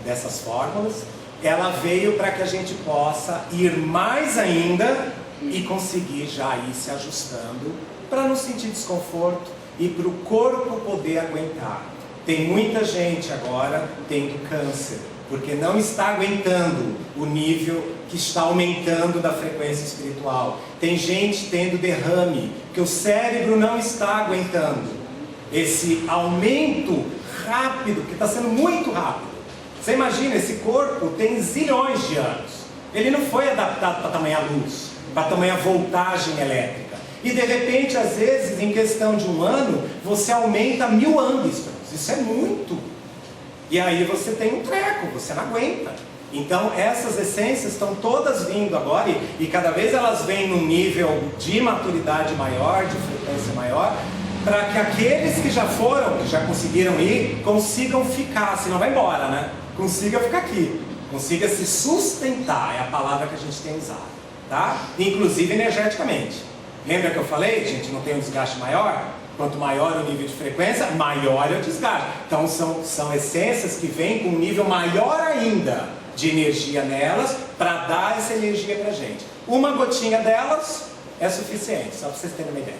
dessas fórmulas. Ela veio para que a gente possa ir mais ainda e conseguir já ir se ajustando, para não sentir desconforto e para o corpo poder aguentar. Tem muita gente agora tendo câncer, porque não está aguentando o nível que está aumentando da frequência espiritual. Tem gente tendo derrame, que o cérebro não está aguentando esse aumento rápido, que está sendo muito rápido. Você imagina, esse corpo tem zilhões de anos. Ele não foi adaptado para tamanha luz, para tamanha voltagem elétrica. E de repente, às vezes, em questão de um ano, você aumenta 1000 angstroms. Isso é muito. E aí você tem um treco, você não aguenta. Então essas essências estão todas vindo agora e cada vez elas vêm num nível de maturidade maior, de frequência maior, para que aqueles que já foram, que já conseguiram ir, consigam ficar, senão vai embora, né? Consiga ficar aqui, consiga se sustentar, é a palavra que a gente tem usado, tá? Inclusive energeticamente. Lembra que eu falei, gente, não tem um desgaste maior? Quanto maior o nível de frequência, maior é o desgaste. Então são essências que vêm com um nível maior ainda de energia nelas, para dar essa energia pra gente. Uma gotinha delas é suficiente, só para vocês terem uma ideia,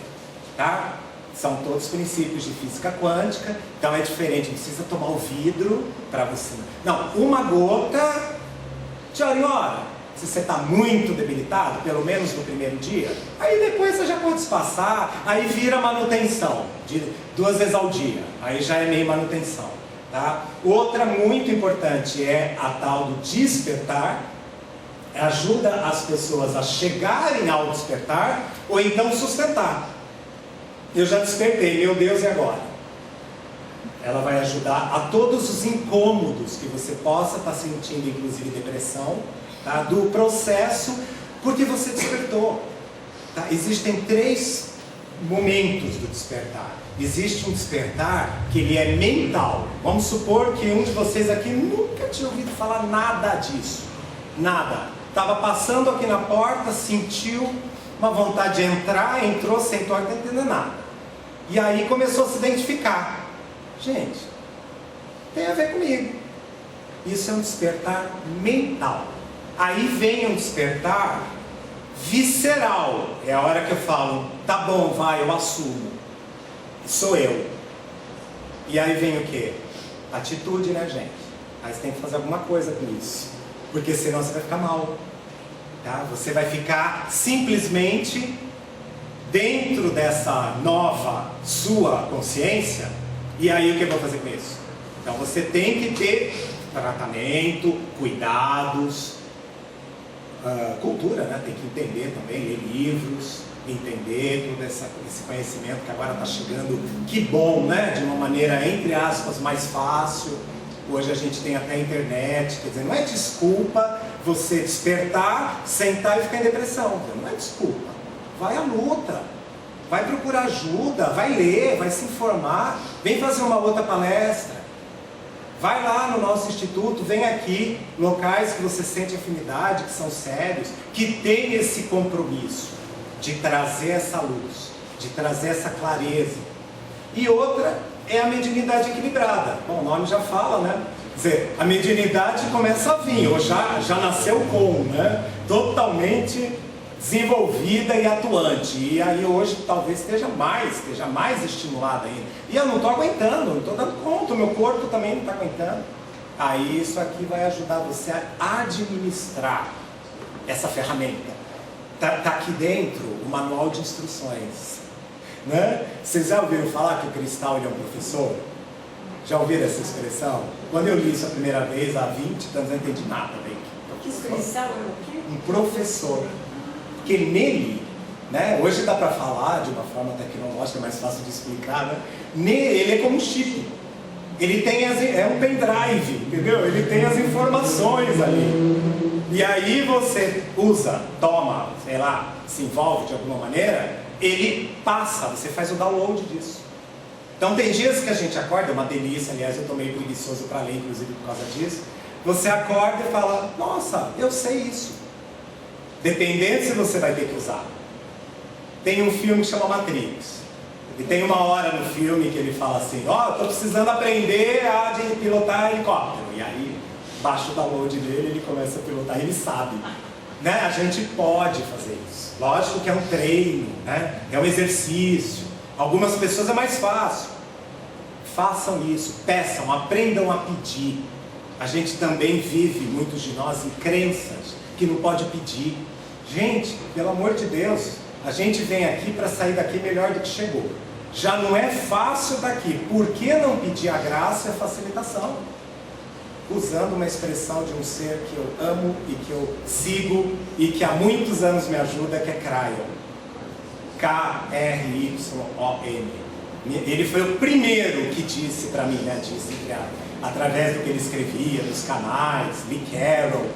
tá? São todos princípios de física quântica, então é diferente, não precisa tomar o vidro para você. Não, uma gota de hora em hora. Se você está muito debilitado, pelo menos no primeiro dia, aí depois você já pode espaçar, aí vira manutenção, de 2 vezes ao dia, aí já é meio manutenção. Tá? Outra muito importante é a tal do despertar, ajuda as pessoas a chegarem ao despertar ou então sustentar. Eu já despertei, meu Deus, e agora? Ela vai ajudar a todos os incômodos que você possa estar sentindo, inclusive depressão, tá? Do processo, porque você despertou. Tá? Existem 3 momentos do despertar. Existe um despertar que ele é mental. Vamos supor que um de vocês aqui nunca tinha ouvido falar nada disso. Nada. Estava passando aqui na porta, sentiu uma vontade de entrar, entrou, sentou, não entendendo nada. E aí começou a se identificar. Gente, tem a ver comigo. Isso é um despertar mental. Aí vem um despertar visceral. É a hora que eu falo, tá bom, vai, eu assumo. Sou eu. E aí vem o quê? Atitude, né, gente? Aí você tem que fazer alguma coisa com isso. Porque senão você vai ficar mal. Tá? Você vai ficar simplesmente dentro dessa nova sua consciência. E aí o que eu vou fazer com isso? Então você tem que ter tratamento, cuidados, cultura, né? Tem que entender também, ler livros, entender todo esse conhecimento que agora está chegando, que bom, né? De uma maneira, entre aspas, mais fácil. Hoje a gente tem até internet, quer dizer, não é desculpa você despertar, sentar e ficar em depressão, não é desculpa. Vai à luta, vai procurar ajuda, vai ler, vai se informar, vem fazer uma outra palestra. Vai lá no nosso instituto, vem aqui, locais que você sente afinidade, que são sérios, que tem esse compromisso de trazer essa luz, de trazer essa clareza. E outra é a mediunidade equilibrada. Bom, o nome já fala, né? Quer dizer, a mediunidade começa a vir, ou já nasceu com, né? Totalmente desenvolvida e atuante. E aí hoje talvez esteja mais estimulada ainda. E eu não estou aguentando, não estou dando conta, o meu corpo também não está aguentando. Aí isso aqui vai ajudar você a administrar essa ferramenta. Está aqui dentro o manual de instruções. Né? Vocês já ouviram falar que o cristal ele é um professor? Já ouviram essa expressão? Quando eu li isso a primeira vez, há 20 anos, eu não entendi nada. Que cristal é o quê? Um professor. Porque nele, né, hoje dá para falar de uma forma tecnológica mais fácil de explicar, né? Ele é como um chip. Ele tem é um pendrive, entendeu? Ele tem as informações ali. E aí você usa, toma, sei lá, se envolve de alguma maneira, ele passa, você faz o download disso. Então tem dias que a gente acorda, é uma delícia, aliás eu tô meio preguiçoso para ler, inclusive por causa disso. Você acorda e fala, nossa, eu sei isso. Dependendo se você vai ter que usar. Tem um filme que chama Matrix. E tem uma hora no filme que ele fala assim, estou precisando aprender a pilotar helicóptero. E aí, baixa o download dele, ele começa a pilotar, ele sabe. Né? A gente pode fazer isso. Lógico que é um treino, né? É um exercício. Algumas pessoas é mais fácil. Façam isso, peçam, aprendam a pedir. A gente também vive, muitos de nós, em crenças que não pode pedir. Gente, pelo amor de Deus, a gente vem aqui para sair daqui melhor do que chegou. Já não é fácil daqui. Por que não pedir a graça e a facilitação? Usando uma expressão de um ser que eu amo e que eu sigo e que há muitos anos me ajuda, que é Kryon. K-R-Y-O-N. Ele foi o primeiro que disse para mim, né? Disse, através do que ele escrevia, dos canais, Lee Carroll,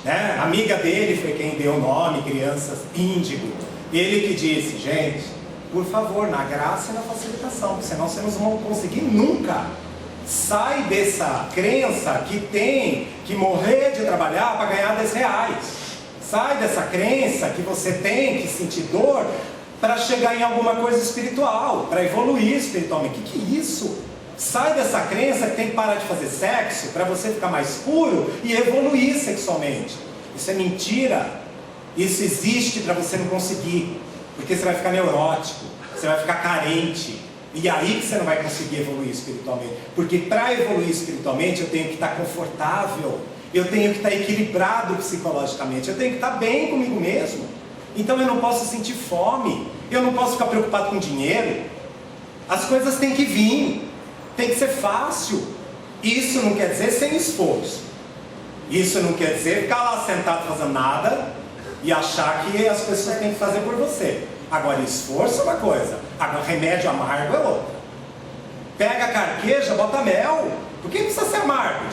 né? A amiga dele foi quem deu o nome, Crianças Índigo. Ele que disse, gente, por favor, na graça e na facilitação, senão vocês não vão conseguir nunca. Sai dessa crença que tem que morrer de trabalhar para ganhar 10 reais. Sai dessa crença que você tem que sentir dor para chegar em alguma coisa espiritual, para evoluir espiritualmente. O que é isso? Sai dessa crença que tem que parar de fazer sexo para você ficar mais puro e evoluir sexualmente. Isso é mentira. Isso existe para você não conseguir, porque você vai ficar neurótico, você vai ficar carente. E aí que você não vai conseguir evoluir espiritualmente. Porque para evoluir espiritualmente eu tenho que estar confortável, eu tenho que estar equilibrado psicologicamente, eu tenho que estar bem comigo mesmo. Então eu não posso sentir fome, eu não posso ficar preocupado com dinheiro. As coisas têm que vir, tem que ser fácil. Isso não quer dizer sem esforço. Isso não quer dizer ficar lá sentado fazendo nada e achar que as pessoas têm que fazer por você. Agora, esforço é uma coisa, agora remédio amargo é outra. Pega a carqueja, bota mel. Por que precisa ser amargo?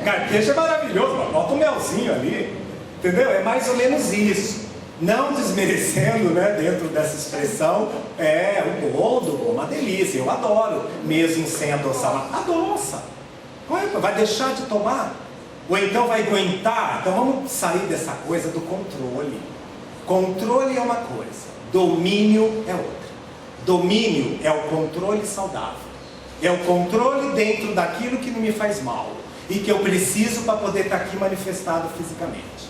Carqueja é maravilhoso, bota um melzinho ali. Entendeu? É mais ou menos isso. Não desmerecendo, né, dentro dessa expressão, o boldo, uma delícia, eu adoro. Mesmo sem adoçar, mas adoça. Vai deixar de tomar? Ou então vai aguentar? Então vamos sair dessa coisa do controle. Controle é uma coisa, domínio é outra. Domínio é o controle saudável. É o controle dentro daquilo que não me faz mal e que eu preciso para poder estar aqui manifestado fisicamente.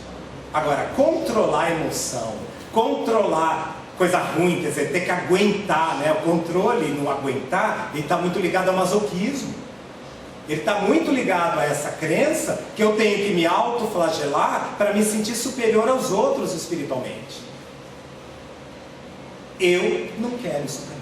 Agora, controlar a emoção, controlar coisa ruim, quer dizer, ter que aguentar, né? O controle não aguentar, ele está muito ligado ao masoquismo. Ele está muito ligado a essa crença que eu tenho que me autoflagelar para me sentir superior aos outros espiritualmente. Eu não quero isso para mim.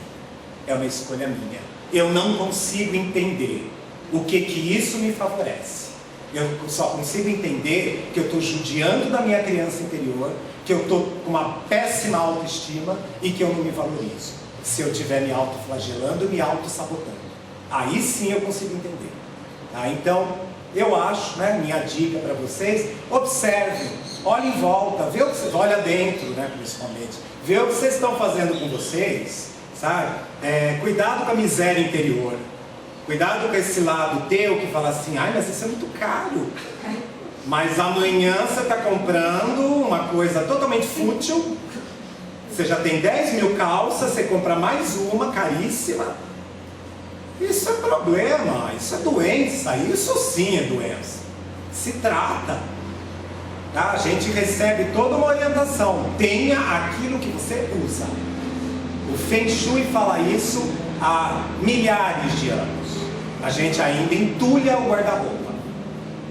É uma escolha minha. Eu não consigo entender o que isso me favorece. Eu só consigo entender que eu estou judiando da minha criança interior, que eu estou com uma péssima autoestima e que eu não me valorizo. Se eu estiver me autoflagelando, me autossabotando. Aí sim eu consigo entender. Tá? Então, eu acho, né, minha dica para vocês, observem, olhem em volta, vê o que vocês, olha dentro, né, principalmente, vê o que vocês estão fazendo com vocês, sabe? Cuidado com a miséria interior, cuidado com esse lado teu que fala assim, ai, mas isso é muito caro, mas amanhã você está comprando uma coisa totalmente fútil, você já tem 10 mil calças, você compra mais uma caríssima. Isso é problema, isso é doença, isso sim é doença. Se trata. Tá? A gente recebe toda uma orientação. Tenha aquilo que você usa. O Feng Shui fala isso há milhares de anos. A gente ainda entulha o guarda-roupa.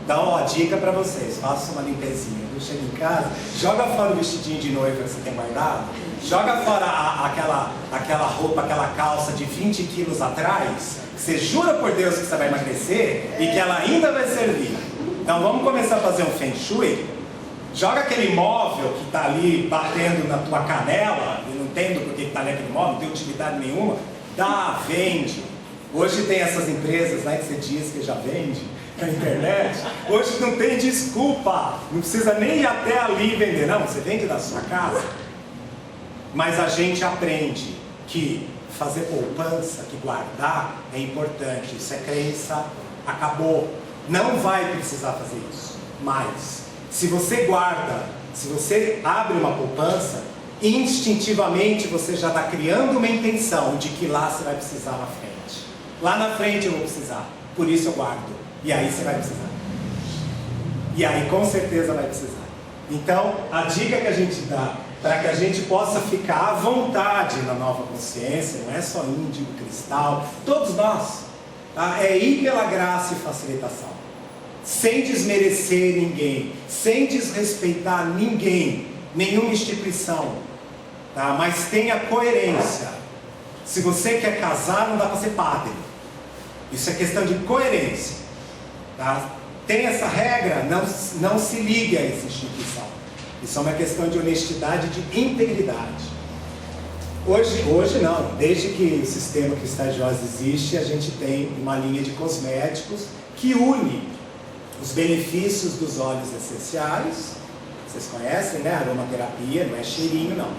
Então, ó, dica para vocês, faça uma limpezinha. Chega em casa, joga fora o vestidinho de noiva que você tem guardado, joga fora aquela roupa, aquela calça de 20 quilos atrás, que você jura por Deus que você vai emagrecer e que ela ainda vai servir. Então vamos começar a fazer um Feng Shui. Joga aquele móvel que está ali batendo na tua canela, e não entendo porque está ali aquele móvel, não tem utilidade nenhuma, dá, vende. Hoje tem essas empresas, né, que você diz que já vende na internet. Hoje não tem desculpa, não precisa nem ir até ali vender, não, você vende da sua casa. Mas a gente aprende que fazer poupança, que guardar é importante, isso é crença, acabou, não vai precisar fazer isso. Mas, se você guarda, se você abre uma poupança, instintivamente você já está criando uma intenção de que lá você vai precisar na frente. Lá na frente eu vou precisar, por isso eu guardo. E aí você vai precisar. E aí com certeza vai precisar. Então, a dica que a gente dá, para que a gente possa ficar à vontade na nova consciência, não é só índigo, cristal, todos nós, tá? É ir pela graça e facilitação. Sem desmerecer ninguém, sem desrespeitar ninguém, nenhuma instituição, tá? Mas tenha coerência. Se você quer casar, não dá para ser padre. Isso é questão de coerência. Tá? Tem essa regra, não se ligue a essa instituição. Isso é uma questão de honestidade, de integridade. Hoje não, desde que o sistema Cristalgiose existe, a gente tem uma linha de cosméticos que une os benefícios dos óleos essenciais, vocês conhecem, né? Aromaterapia, não é cheirinho não,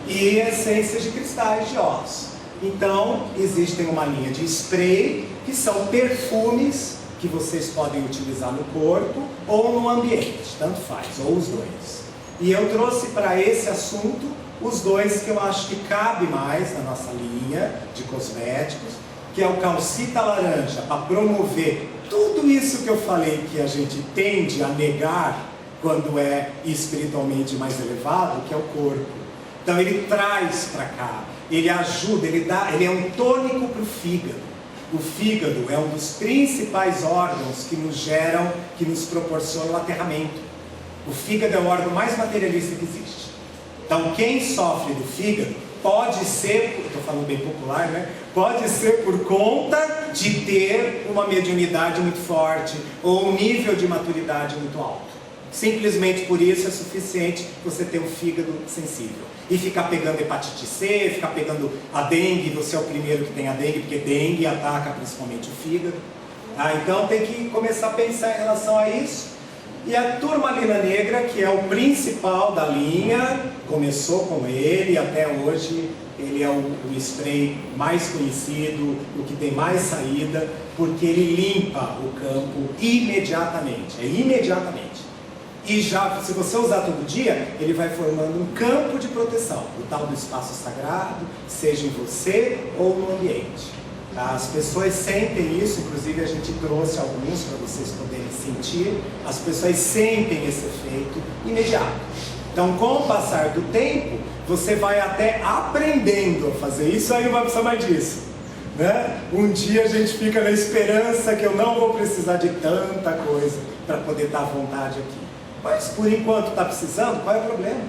e essências de cristais de ossos. Então, existem uma linha de spray, que são perfumes que vocês podem utilizar no corpo ou no ambiente, tanto faz, ou os dois. E eu trouxe para esse assunto os dois que eu acho que cabe mais na nossa linha de cosméticos, que é o Calcita Laranja, para promover tudo isso que eu falei que a gente tende a negar quando é espiritualmente mais elevado, que é o corpo. Então ele traz para cá, ele ajuda, ele é um tônico para o fígado. O fígado é um dos principais órgãos que nos geram, que nos proporcionam o aterramento. O fígado é o órgão mais materialista que existe. Então quem sofre do fígado pode ser, estou falando bem popular, né? Pode ser por conta de ter uma mediunidade muito forte ou um nível de maturidade muito alto. Simplesmente por isso é suficiente você ter um fígado sensível. E ficar pegando hepatite C, ficar pegando a dengue, você é o primeiro que tem a dengue, porque dengue ataca principalmente o fígado. Então tem que começar a pensar em relação a isso. E a turmalina negra, que é o principal da linha, começou com ele, até hoje ele é o spray mais conhecido, o que tem mais saída, porque ele limpa o campo imediatamente, E já, se você usar todo dia, ele vai formando um campo de proteção, o tal do espaço sagrado, seja em você ou no ambiente. Tá? As pessoas sentem isso, inclusive a gente trouxe alguns para vocês poderem sentir. As pessoas sentem esse efeito imediato. Então, com o passar do tempo, você vai até aprendendo a fazer isso, aí não vai precisar mais disso. Né? Um dia a gente fica na esperança que eu não vou precisar de tanta coisa para poder estar à vontade aqui. Mas por enquanto está precisando, qual é o problema?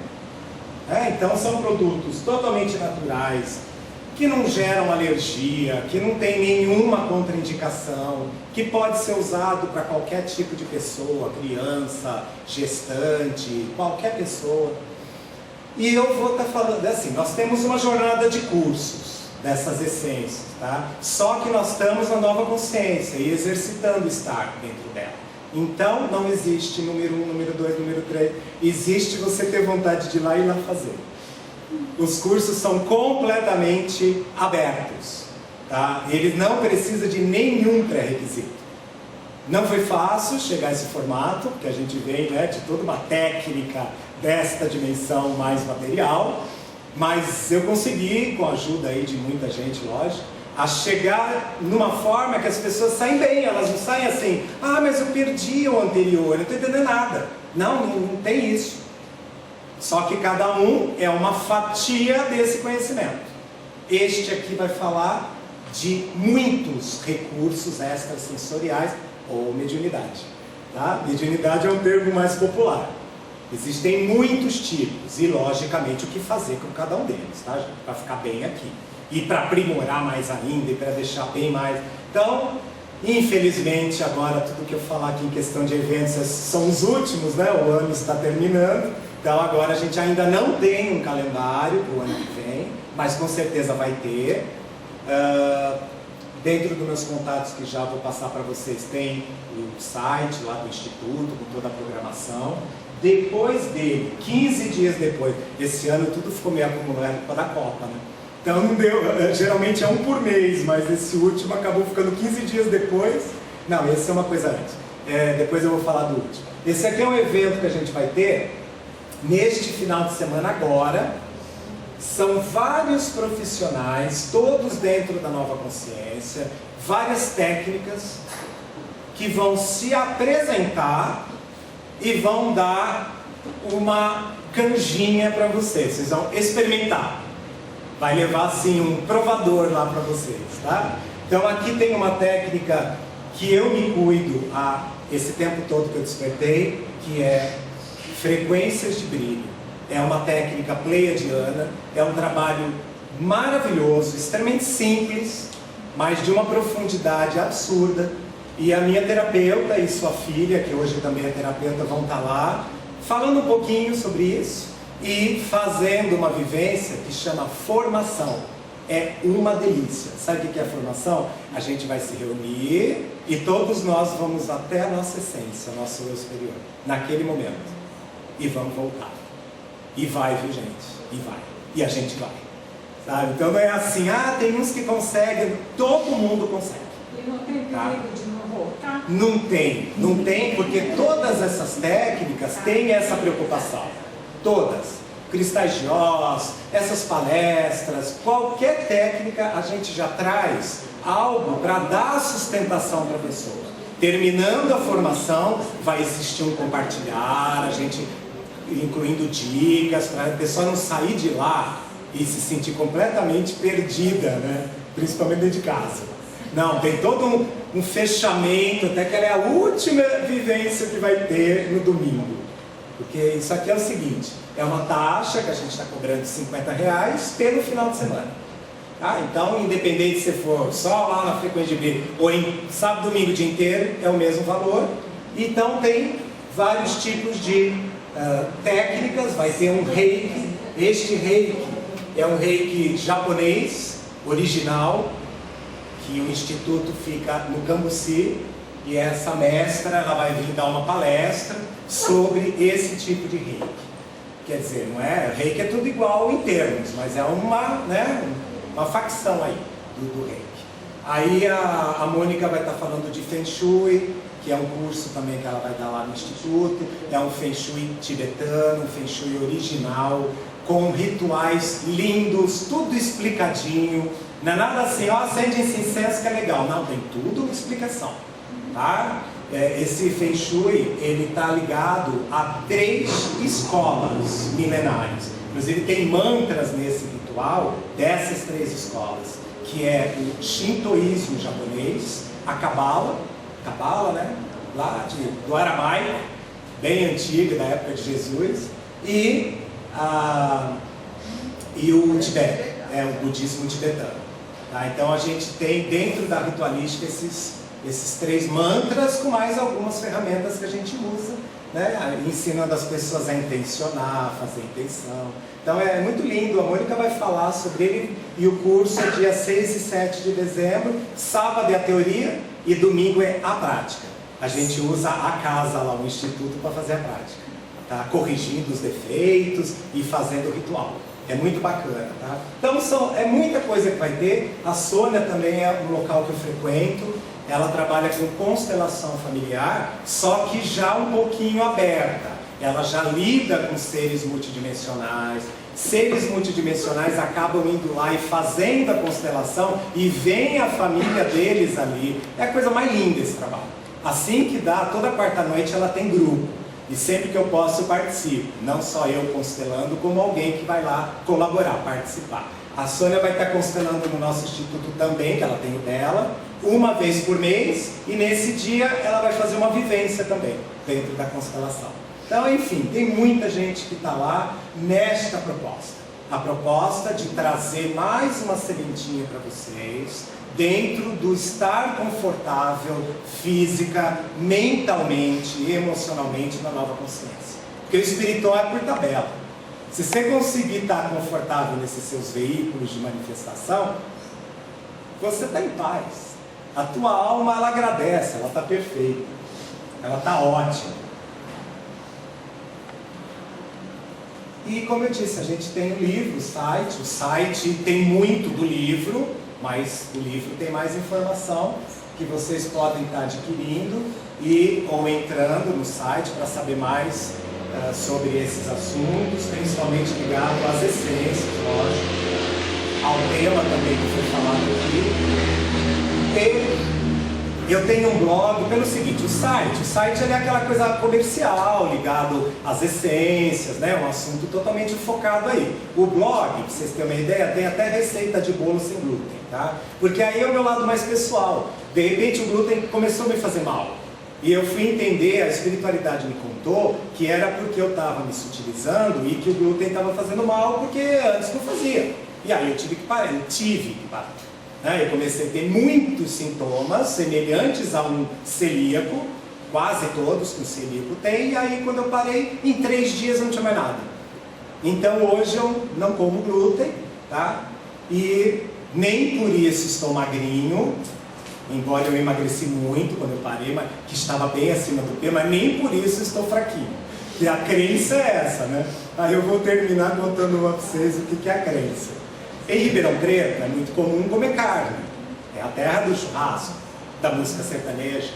Então são produtos totalmente naturais, que não geram alergia, que não tem nenhuma contraindicação, que pode ser usado para qualquer tipo de pessoa, criança, gestante, qualquer pessoa. E eu vou estar falando assim, nós temos uma jornada de cursos dessas essências, tá? Só que nós estamos na nova consciência e exercitando estar dentro dela. Então não existe número 1, número 2, número 3, existe você ter vontade de ir lá e lá fazer. Os cursos são completamente abertos, tá? Eles não precisam de nenhum pré-requisito. Não foi fácil chegar a esse formato, porque a gente vem, né, de toda uma técnica desta dimensão mais material, mas eu consegui, com a ajuda aí de muita gente, lógico, a chegar numa forma que as pessoas saem bem, elas não saem assim, mas eu perdi o anterior, eu não estou entendendo nada. Não tem isso. Só que cada um é uma fatia desse conhecimento. Este aqui vai falar de muitos recursos extrasensoriais ou mediunidade. Tá? Mediunidade é um termo mais popular. Existem muitos tipos e, logicamente, o que fazer com cada um deles, tá? Para ficar bem aqui. E para aprimorar mais ainda, e para deixar bem mais. Então, infelizmente, agora tudo que eu falar aqui em questão de eventos são os últimos, né? O ano está terminando. Então agora a gente ainda não tem um calendário para o ano que vem, mas com certeza vai ter. Dentro dos meus contatos que já vou passar para vocês, tem o site lá do Instituto, com toda a programação. Depois dele, 15 dias depois, esse ano tudo ficou meio acumulado por causa da Copa, né? Então não deu, geralmente é um por mês, mas esse último acabou ficando 15 dias depois. Não, esse é uma coisa antes. Depois eu vou falar do último. Esse aqui é um evento que a gente vai ter neste final de semana agora. São vários profissionais, todos dentro da nova consciência, várias técnicas que vão se apresentar e vão dar uma canjinha para vocês. Vocês vão experimentar. Vai levar assim um provador lá para vocês, tá? Então aqui tem uma técnica que eu me cuido há esse tempo todo que eu despertei, que é frequências de brilho. É uma técnica pleiadiana, é um trabalho maravilhoso, extremamente simples, mas de uma profundidade absurda. E a minha terapeuta e sua filha, que hoje também é terapeuta, vão estar lá, falando um pouquinho sobre isso. e fazendo uma vivência que chama formação. É uma delícia. Sabe o que é a formação? A gente vai se reunir e todos nós vamos até a nossa essência, nosso eu superior, naquele momento. E vamos voltar. E vai, viu, gente? E vai. E a gente vai. Sabe? Então não é assim, tem uns que conseguem, todo mundo consegue. E não tem perigo de não voltar? Não tem, porque todas essas técnicas têm essa preocupação. Todas. Cristais de Oz, essas palestras, qualquer técnica a gente já traz algo para dar sustentação para a pessoa. Terminando a formação, vai existir um compartilhar, a gente incluindo dicas para a pessoa não sair de lá e se sentir completamente perdida, né? Principalmente dentro de casa. Não, tem todo um fechamento, até que ela é a última vivência que vai ter no domingo. Porque isso aqui é o seguinte, é uma taxa que a gente está cobrando de R$50 pelo final de semana. Tá? Então, independente se for só lá na frequência de brilho ou em sábado, domingo, o dia inteiro, é o mesmo valor. Então, tem vários tipos de técnicas, vai ter um reiki. Este reiki é um reiki japonês, original, que o instituto fica no Cambuci. E essa mestra, ela vai vir dar uma palestra sobre esse tipo de reiki. Quer dizer, não é? Reiki é tudo igual em termos, mas é uma facção aí do reiki. Aí a Mônica vai estar falando de Feng Shui, que é um curso também que ela vai dar lá no Instituto. É um Feng Shui tibetano, um Feng Shui original, com rituais lindos, tudo explicadinho. Não é nada assim, acende esse incenso que é legal. Não, tem tudo uma explicação. Tá? Esse Feng Shui, ele está ligado a 3 escolas milenares. Inclusive tem mantras nesse ritual dessas 3 escolas, que é o Shintoísmo japonês, a Cabala, né? Lá do aramaico, bem antiga, da época de Jesus, e o Tibete, o budismo tibetano. Tá? Então a gente tem dentro da ritualística esses 3 mantras com mais algumas ferramentas que a gente usa, né? Ensinando as pessoas a intencionar, fazer intenção. Então é muito lindo, a Mônica vai falar sobre ele e o curso é dia 6 e 7 de dezembro, sábado é a teoria e domingo é a prática. A gente usa a casa lá, o instituto, para fazer a prática, tá? Corrigindo os defeitos e fazendo o ritual. É muito bacana, tá? Então é muita coisa que vai ter. A Sônia também é um local que eu frequento. Ela trabalha com constelação familiar, só que já um pouquinho aberta. Ela já lida com seres multidimensionais. Seres multidimensionais acabam indo lá e fazendo a constelação e vem a família deles ali. É a coisa mais linda esse trabalho. Assim que dá, toda quarta-noite ela tem grupo. E sempre que eu posso eu participo. Não só eu constelando, como alguém que vai lá colaborar, participar. A Sônia vai estar constelando no nosso instituto também, que ela tem o dela, uma vez por mês, e nesse dia ela vai fazer uma vivência também, dentro da constelação. Então, enfim, tem muita gente que está lá nesta proposta. A proposta de trazer mais uma sementinha para vocês, dentro do estar confortável, física, mentalmente e emocionalmente na nova consciência. Porque o espiritual é por tabela. Se você conseguir estar confortável nesses seus veículos de manifestação, você está em paz. A tua alma, ela agradece, ela está perfeita, ela está ótima. E como eu disse, a gente tem um livro, o site tem muito do livro, mas o livro tem mais informação que vocês podem estar adquirindo ou entrando no site para saber mais sobre esses assuntos, principalmente ligado às essências, lógico, ao tema também que foi falado aqui. E eu tenho um blog pelo seguinte, o site ele é aquela coisa comercial, ligado às essências, né? Um assunto totalmente focado aí. O blog, para vocês terem uma ideia, tem até receita de bolo sem glúten, tá? Porque aí é o meu lado mais pessoal. De repente o glúten começou a me fazer mal. E eu fui entender, a espiritualidade me contou que era porque eu estava me sutilizando e que o glúten estava fazendo mal, porque antes não fazia. E aí eu tive que parar. Eu comecei a ter muitos sintomas semelhantes a um celíaco, quase todos que o celíaco tem, e aí quando eu parei, em 3 dias eu não tinha mais nada. Então hoje eu não como glúten, tá? E nem por isso estou magrinho, embora eu emagreci muito quando eu parei, mas que estava bem acima do peso, mas nem por isso estou fraquinho. E a crença é essa, né? Aí eu vou terminar contando para vocês o que é a crença. Em Ribeirão Preto é muito comum comer carne. É a terra do churrasco, da música sertaneja,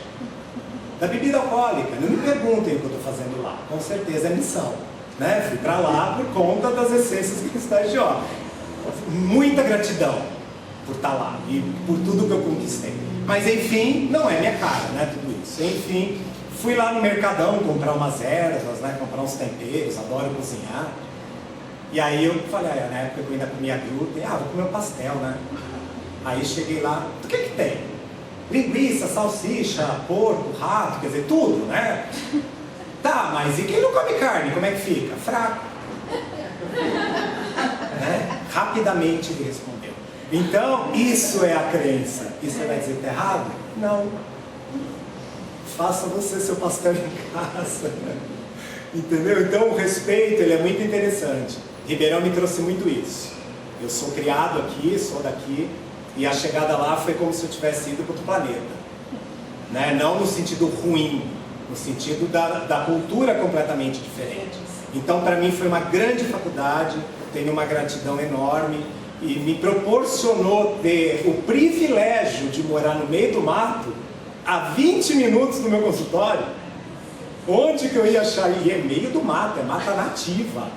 da bebida alcoólica. Não me perguntem o que eu estou fazendo lá. Com certeza é missão, né? Fui para lá por conta das essências cristais de ó. Muita gratidão por estar lá e por tudo que eu conquistei. Mas enfim, não é minha cara, né? Tudo isso. Enfim, fui lá no Mercadão comprar umas ervas, né? Comprar uns temperos, adoro cozinhar. E aí eu falei, na época eu ainda comia glúten, vou comer um pastel, né? Aí cheguei lá, o que tem? Linguiça, salsicha, porco, rato, quer dizer, tudo, né? Tá, mas e quem não come carne, como é que fica? Fraco. Né? Rapidamente ele respondeu. Então, isso é a crença. E você vai dizer que tá errado? Não. Faça você seu pastel em casa. Entendeu? Então, o respeito, ele é muito interessante. Ribeirão me trouxe muito isso. Eu sou criado aqui, sou daqui, e a chegada lá foi como se eu tivesse ido para outro planeta. Né? Não no sentido ruim, no sentido da cultura completamente diferente. Então, para mim, foi uma grande faculdade, tenho uma gratidão enorme, e me proporcionou ter o privilégio de morar no meio do mato, a 20 minutos do meu consultório. Onde que eu ia achar? E é meio do mato, é mata nativa.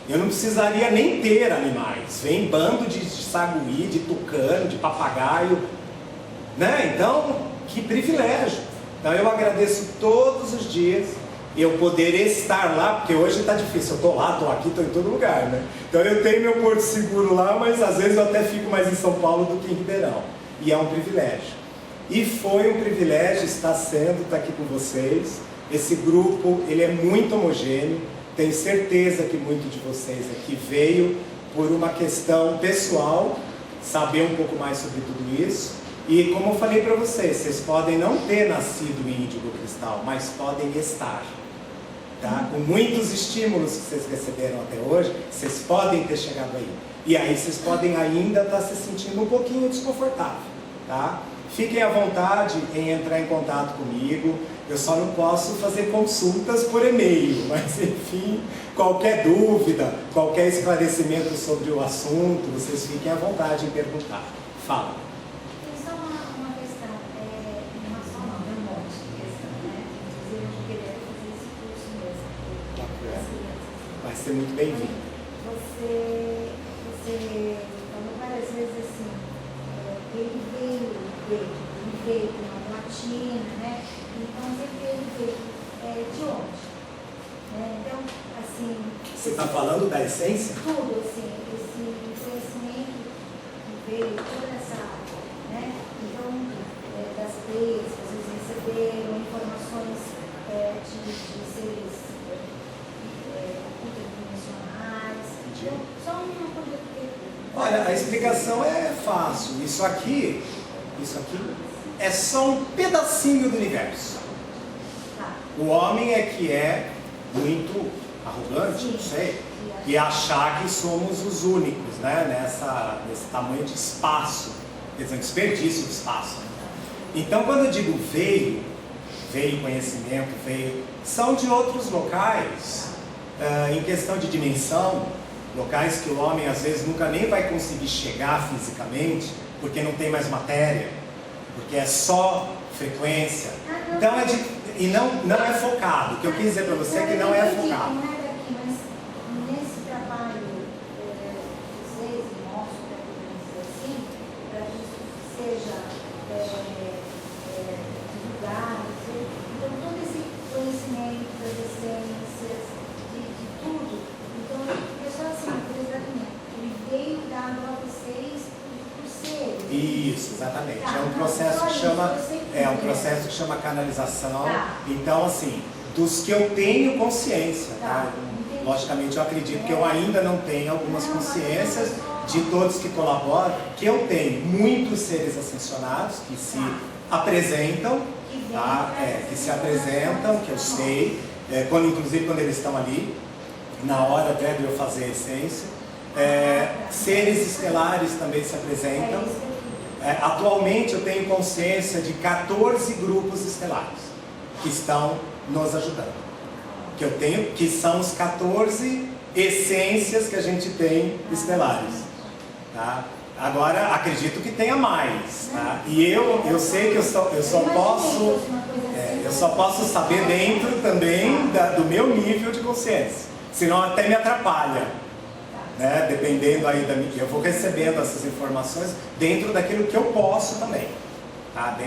Eu não precisaria nem ter animais. Vem bando de sagui, de tucano, de papagaio. Né? Então, que privilégio. Então eu agradeço todos os dias eu poder estar lá, porque hoje está difícil. Eu estou lá, estou aqui, estou em todo lugar. Né? Então eu tenho meu porto seguro lá, mas às vezes eu até fico mais em São Paulo do que em Ribeirão. E é um privilégio. E foi um privilégio estar aqui com vocês. Esse grupo, ele é muito homogêneo. Tenho certeza que muito de vocês aqui veio por uma questão pessoal, saber um pouco mais sobre tudo isso. E como eu falei para vocês podem não ter nascido em Índigo Cristal, mas podem estar. Tá? Com muitos estímulos que vocês receberam até hoje, vocês podem ter chegado aí. E aí vocês podem ainda estar se sentindo um pouquinho desconfortável. Tá? Fiquem à vontade em entrar em contato comigo. Eu só não posso fazer consultas por e-mail, mas enfim, qualquer dúvida, qualquer esclarecimento sobre o assunto, vocês fiquem à vontade em perguntar. Fala. Tem só uma questão, uma só não, tem um monte de questão, né? Inclusive eu queria fazer esse curso mesmo. Vai ser muito bem-vindo. Você falou várias vezes assim, ele veio de uma latina, né? Então, ele veio de onde? Então, assim... Você está falando da essência? Tudo, assim, esse conhecimento que veio, toda essa área, né? Então, das leis, vocês receberam informações de seres interdimensionais. Então, só uma coisa que... Olha, a explicação é fácil. Isso aqui é só um pedacinho do universo. O homem é que é muito arrogante, não sei, e achar que somos os únicos, né, nesse tamanho de espaço, quer dizer, desperdício de espaço. Então, quando eu digo veio conhecimento, são de outros locais, em questão de dimensão, locais que o homem às vezes nunca nem vai conseguir chegar fisicamente, porque não tem mais matéria, porque é só frequência. Então e não é focado. O que eu quis dizer para você é que não é focado. Não é daqui, mas nesse trabalho vocês e nosso, para assim, para que isso seja divulgado, então todo esse conhecimento das essências, de tudo, então é só assim, ele veio dado a vocês por seres. Isso, exatamente. É um processo que chama canalização. Então, assim, dos que eu tenho consciência, tá? Logicamente, eu acredito que eu ainda não tenho algumas consciências de todos que colaboram, que eu tenho muitos seres ascensionados que se apresentam, tá? Que se apresentam, que eu sei, inclusive quando eles estão ali, na hora até de eu fazer a essência. Seres estelares também se apresentam. Atualmente eu tenho consciência de 14 grupos estelares que estão nos ajudando. Que são os 14 essências que a gente tem estelares. Tá? Agora, acredito que tenha mais. Tá? E eu sei que eu só posso saber dentro também do meu nível de consciência. Senão até me atrapalha. Né? Dependendo aí eu vou recebendo essas informações dentro daquilo que eu posso também. Tá?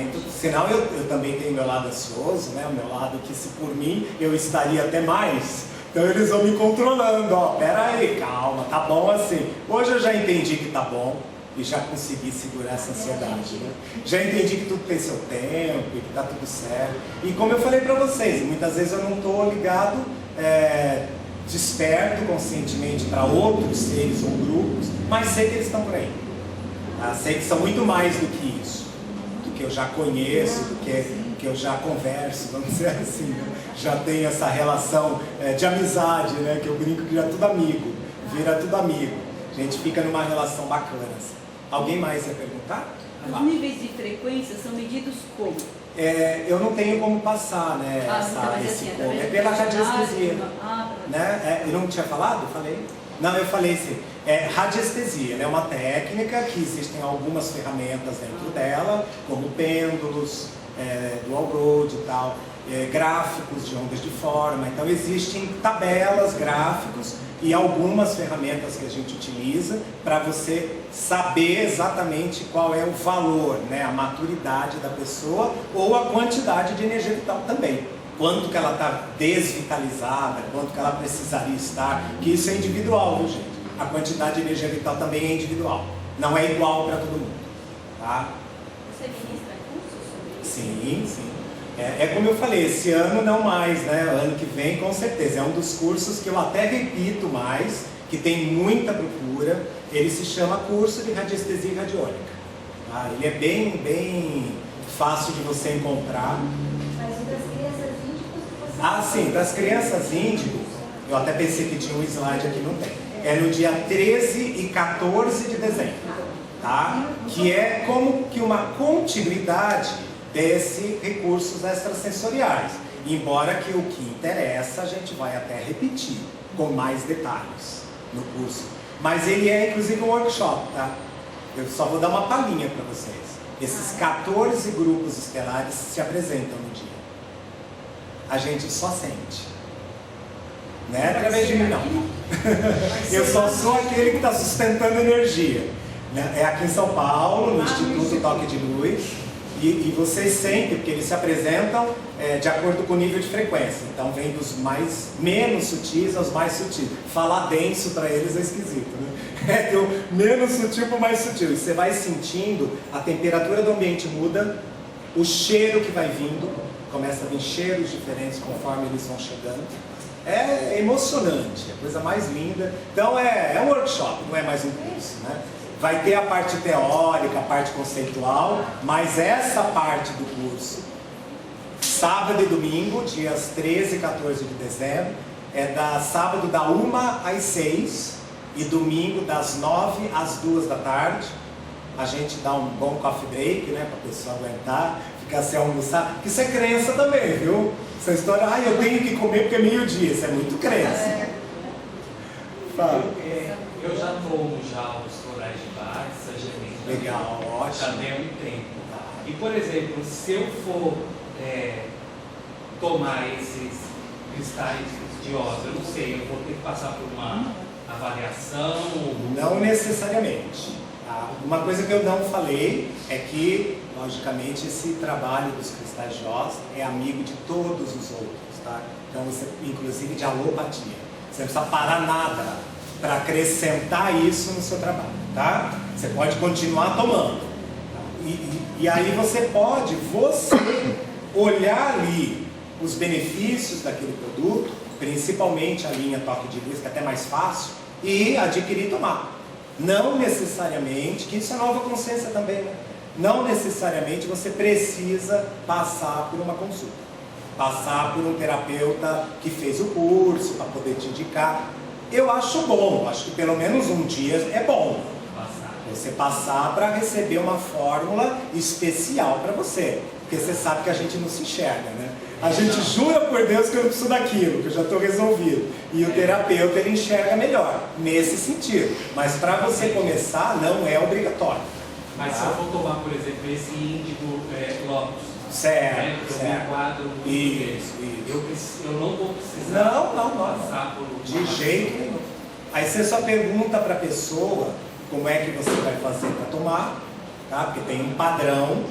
Senão eu também tenho meu lado ansioso, né? O meu lado que, se por mim, eu estaria até mais. Então eles vão me controlando, pera aí, calma, tá bom assim. Hoje eu já entendi que tá bom e já consegui segurar essa ansiedade, né? Já entendi que tudo tem seu tempo e que tá tudo certo. E como eu falei para vocês, muitas vezes eu não estou ligado, desperto conscientemente para outros seres ou grupos, mas sei que eles estão por aí. Sei que são muito mais do que isso, do que eu já conheço, do que eu já converso, vamos dizer assim, né? Já tenho essa relação de amizade, né? Que eu brinco que já é tudo amigo, vira tudo amigo. A gente fica numa relação bacana. Assim. Alguém mais ia perguntar? Os níveis de frequência são medidos como? Eu não tenho como passar, né? Esse como. É pela radiestesia. Né? Eu não tinha falado? Falei? Não, eu falei sim. Radiestesia, né? É uma técnica que existem algumas ferramentas dentro dela, como pêndulos, dual road e tal, gráficos de ondas de forma. Então existem tabelas, gráficos e algumas ferramentas que a gente utiliza para você saber exatamente qual é o valor, né? A maturidade da pessoa ou a quantidade de energia vital também. Quanto que ela está desvitalizada, quanto que ela precisaria estar, que isso é individual, viu, gente? A quantidade de energia vital também é individual, não é igual para todo mundo, tá? Você ministra cursos sobre isso? Sim, sim. Como eu falei, esse ano não mais, né? Ano que vem com certeza. É um dos cursos que eu até repito mais, que tem muita procura. Ele se chama Curso de Radiestesia e Radiônica. Tá? Ele é bem fácil de você encontrar. Mas o das crianças índicos... Sim, das crianças índicos, eu até pensei que tinha um slide aqui, não tem. É no dia 13 e 14 de dezembro, tá? Que é como que uma continuidade desses recursos extrasensoriais. Embora que o que interessa a gente vai até repetir com mais detalhes no curso. Mas ele é inclusive um workshop, tá? Eu só vou dar uma palhinha para vocês. Esses 14 grupos estelares se apresentam no dia. A gente só sente. Não é através de mim, não. Eu só sou aquele que está sustentando energia. É aqui em São Paulo, no Instituto Toque de Luz. E vocês sentem, porque eles se apresentam de acordo com o nível de frequência. Então vem dos menos sutis aos mais sutis. Falar denso para eles é esquisito, né? Do menos sutil para o mais sutil. E você vai sentindo, a temperatura do ambiente muda, o cheiro que vai vindo, começa a vir cheiros diferentes conforme eles vão chegando. É emocionante, é a coisa mais linda. Então é um workshop, não é mais um curso, né? Vai ter a parte teórica, a parte conceitual, mas essa parte do curso, sábado e domingo, dias 13 e 14 de dezembro, sábado da 1 às 6 e domingo das 9 às 2 da tarde. A gente dá um bom coffee break, né, para a pessoa aguentar, ficar sem almoçar, porque isso é crença também, viu? Essa história, eu tenho que comer porque é meio-dia, isso é muito crença. Fala. Eu já tomo os florais de Bach, sagemente. Legal, ótimo. Já tem um tempo. E, por exemplo, se eu for tomar esses cristais de ossos, eu não sei, eu vou ter que passar por uma avaliação? Não necessariamente. Tá? Uma coisa que eu não falei é que, logicamente, esse trabalho dos cristais de ossos é amigo de todos os outros, tá? Então, você, inclusive de alopatia. Você não precisa parar nada para acrescentar isso no seu trabalho, tá? Você pode continuar tomando. Tá? E aí você pode, olhar ali os benefícios daquele produto, principalmente a linha Toque de Luz, que é até mais fácil, e adquirir e tomar. Não necessariamente, que isso é nova consciência também, né? Não necessariamente você precisa passar por uma consulta. Passar por um terapeuta que fez o curso para poder te indicar. Eu acho bom, acho que pelo menos um dia é bom. Passar. Você passar para receber uma fórmula especial para você. Porque você sabe que a gente não se enxerga, né? A gente jura por Deus que eu não preciso daquilo, que eu já estou resolvido. E o terapeuta, ele enxerga melhor, nesse sentido. Mas para você começar, não é obrigatório. Mas se eu for tomar, por exemplo, esse índigo Lopus, Certo, eu me certo. enquadro muito Isso, bem. isso. Eu não vou precisar Não. passar por De jeito nenhum. Aí você só pergunta para a pessoa como é que você vai fazer para tomar, tá? Porque tem um padrão.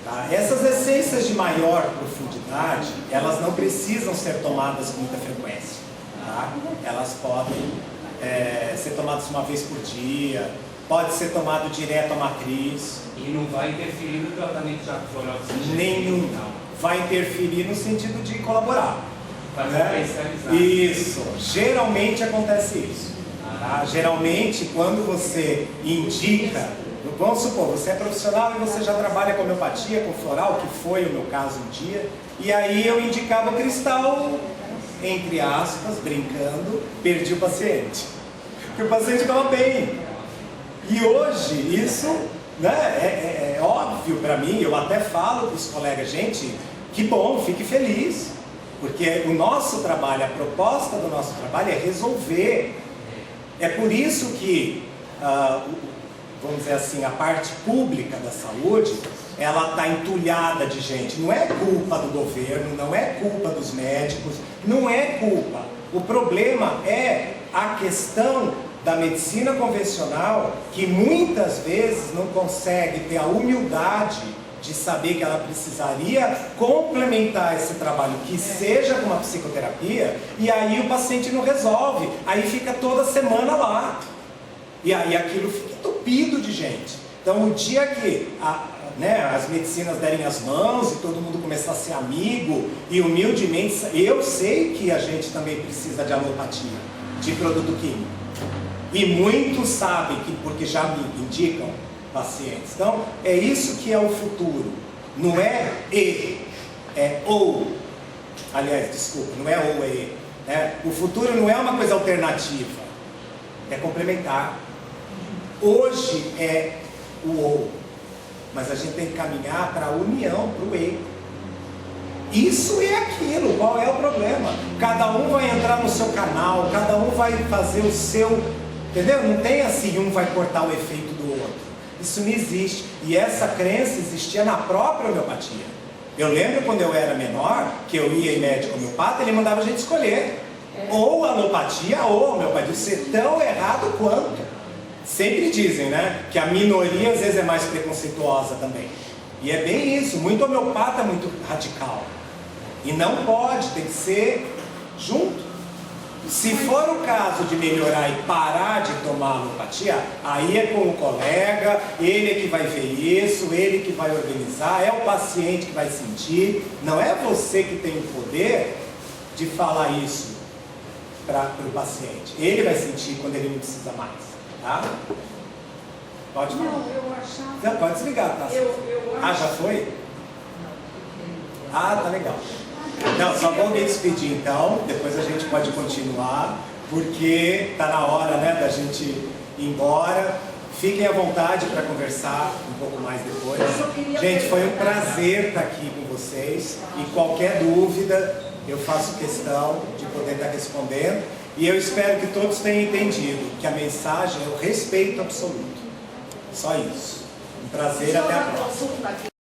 Tá? Essas essências de maior profundidade, elas não precisam ser tomadas com muita frequência. Tá? Elas podem ser tomadas uma vez por dia, pode ser tomado direto à matriz. E não vai interferir no tratamento de aflorose? Nenhum. Vai interferir no sentido de colaborar. Vai Né? potencializar. Isso. Geralmente acontece isso. Tá? Geralmente, quando você indica, vamos supor, você é profissional e você já trabalha com homeopatia, com floral, que foi o meu caso um dia, e aí eu indicava o cristal, entre aspas, brincando, perdi o paciente. Porque o paciente ficava bem. E hoje, isso, né, é óbvio para mim, eu até falo para os colegas, gente, que bom, fique feliz. Porque o nosso trabalho, a proposta do nosso trabalho é resolver. É por isso que, vamos dizer assim, a parte pública da saúde, ela está entulhada de gente. Não é culpa do governo, não é culpa dos médicos, não é culpa. O problema é a questão da medicina convencional, que muitas vezes não consegue ter a humildade de saber que ela precisaria complementar esse trabalho, que seja com uma psicoterapia, e aí o paciente não resolve, aí fica toda semana lá, e aí aquilo fica entupido de gente. Então o dia que as medicinas derem as mãos e todo mundo começar a ser amigo, e humildemente, eu sei que a gente também precisa de alopatia, de produto químico, e muitos sabem, porque já me indicam pacientes. Então, é isso que é o futuro. Não é e, é ou. Aliás, desculpa, não é ou, é e. Né? O futuro não é uma coisa alternativa, é complementar. Hoje é o ou, mas a gente tem que caminhar para a união, para o e. Isso é aquilo, qual é o problema? Cada um vai entrar no seu canal, cada um vai fazer o seu, entendeu? Não tem assim, um vai cortar o efeito do outro. Isso não existe. E essa crença existia na própria homeopatia. Eu lembro quando eu era menor, que eu ia em médico homeopata, ele mandava a gente escolher. Ou alopatia ou homeopatia. Isso é tão errado quanto. Sempre dizem, né? Que a minoria às vezes é mais preconceituosa também. E é bem isso. Muito homeopata é muito radical. E não pode, tem que ser junto. Se for o caso de melhorar e parar de tomar alopatia, aí é com o colega, ele é que vai ver isso, ele que vai organizar, é o paciente que vai sentir, não é você que tem o poder de falar isso para o paciente. Ele vai sentir quando ele não precisa mais, tá? Pode falar. Não, eu achava... Não, pode desligar, tá? Eu Ah, já foi? Ah, tá legal. Não, só vou me despedir então, depois a gente pode continuar, porque está na hora, né, da gente ir embora. Fiquem à vontade para conversar um pouco mais depois. Gente, foi um prazer estar aqui com vocês, e qualquer dúvida eu faço questão de poder estar respondendo, e eu espero que todos tenham entendido que a mensagem é o respeito absoluto. Só isso. Um prazer, até a próxima.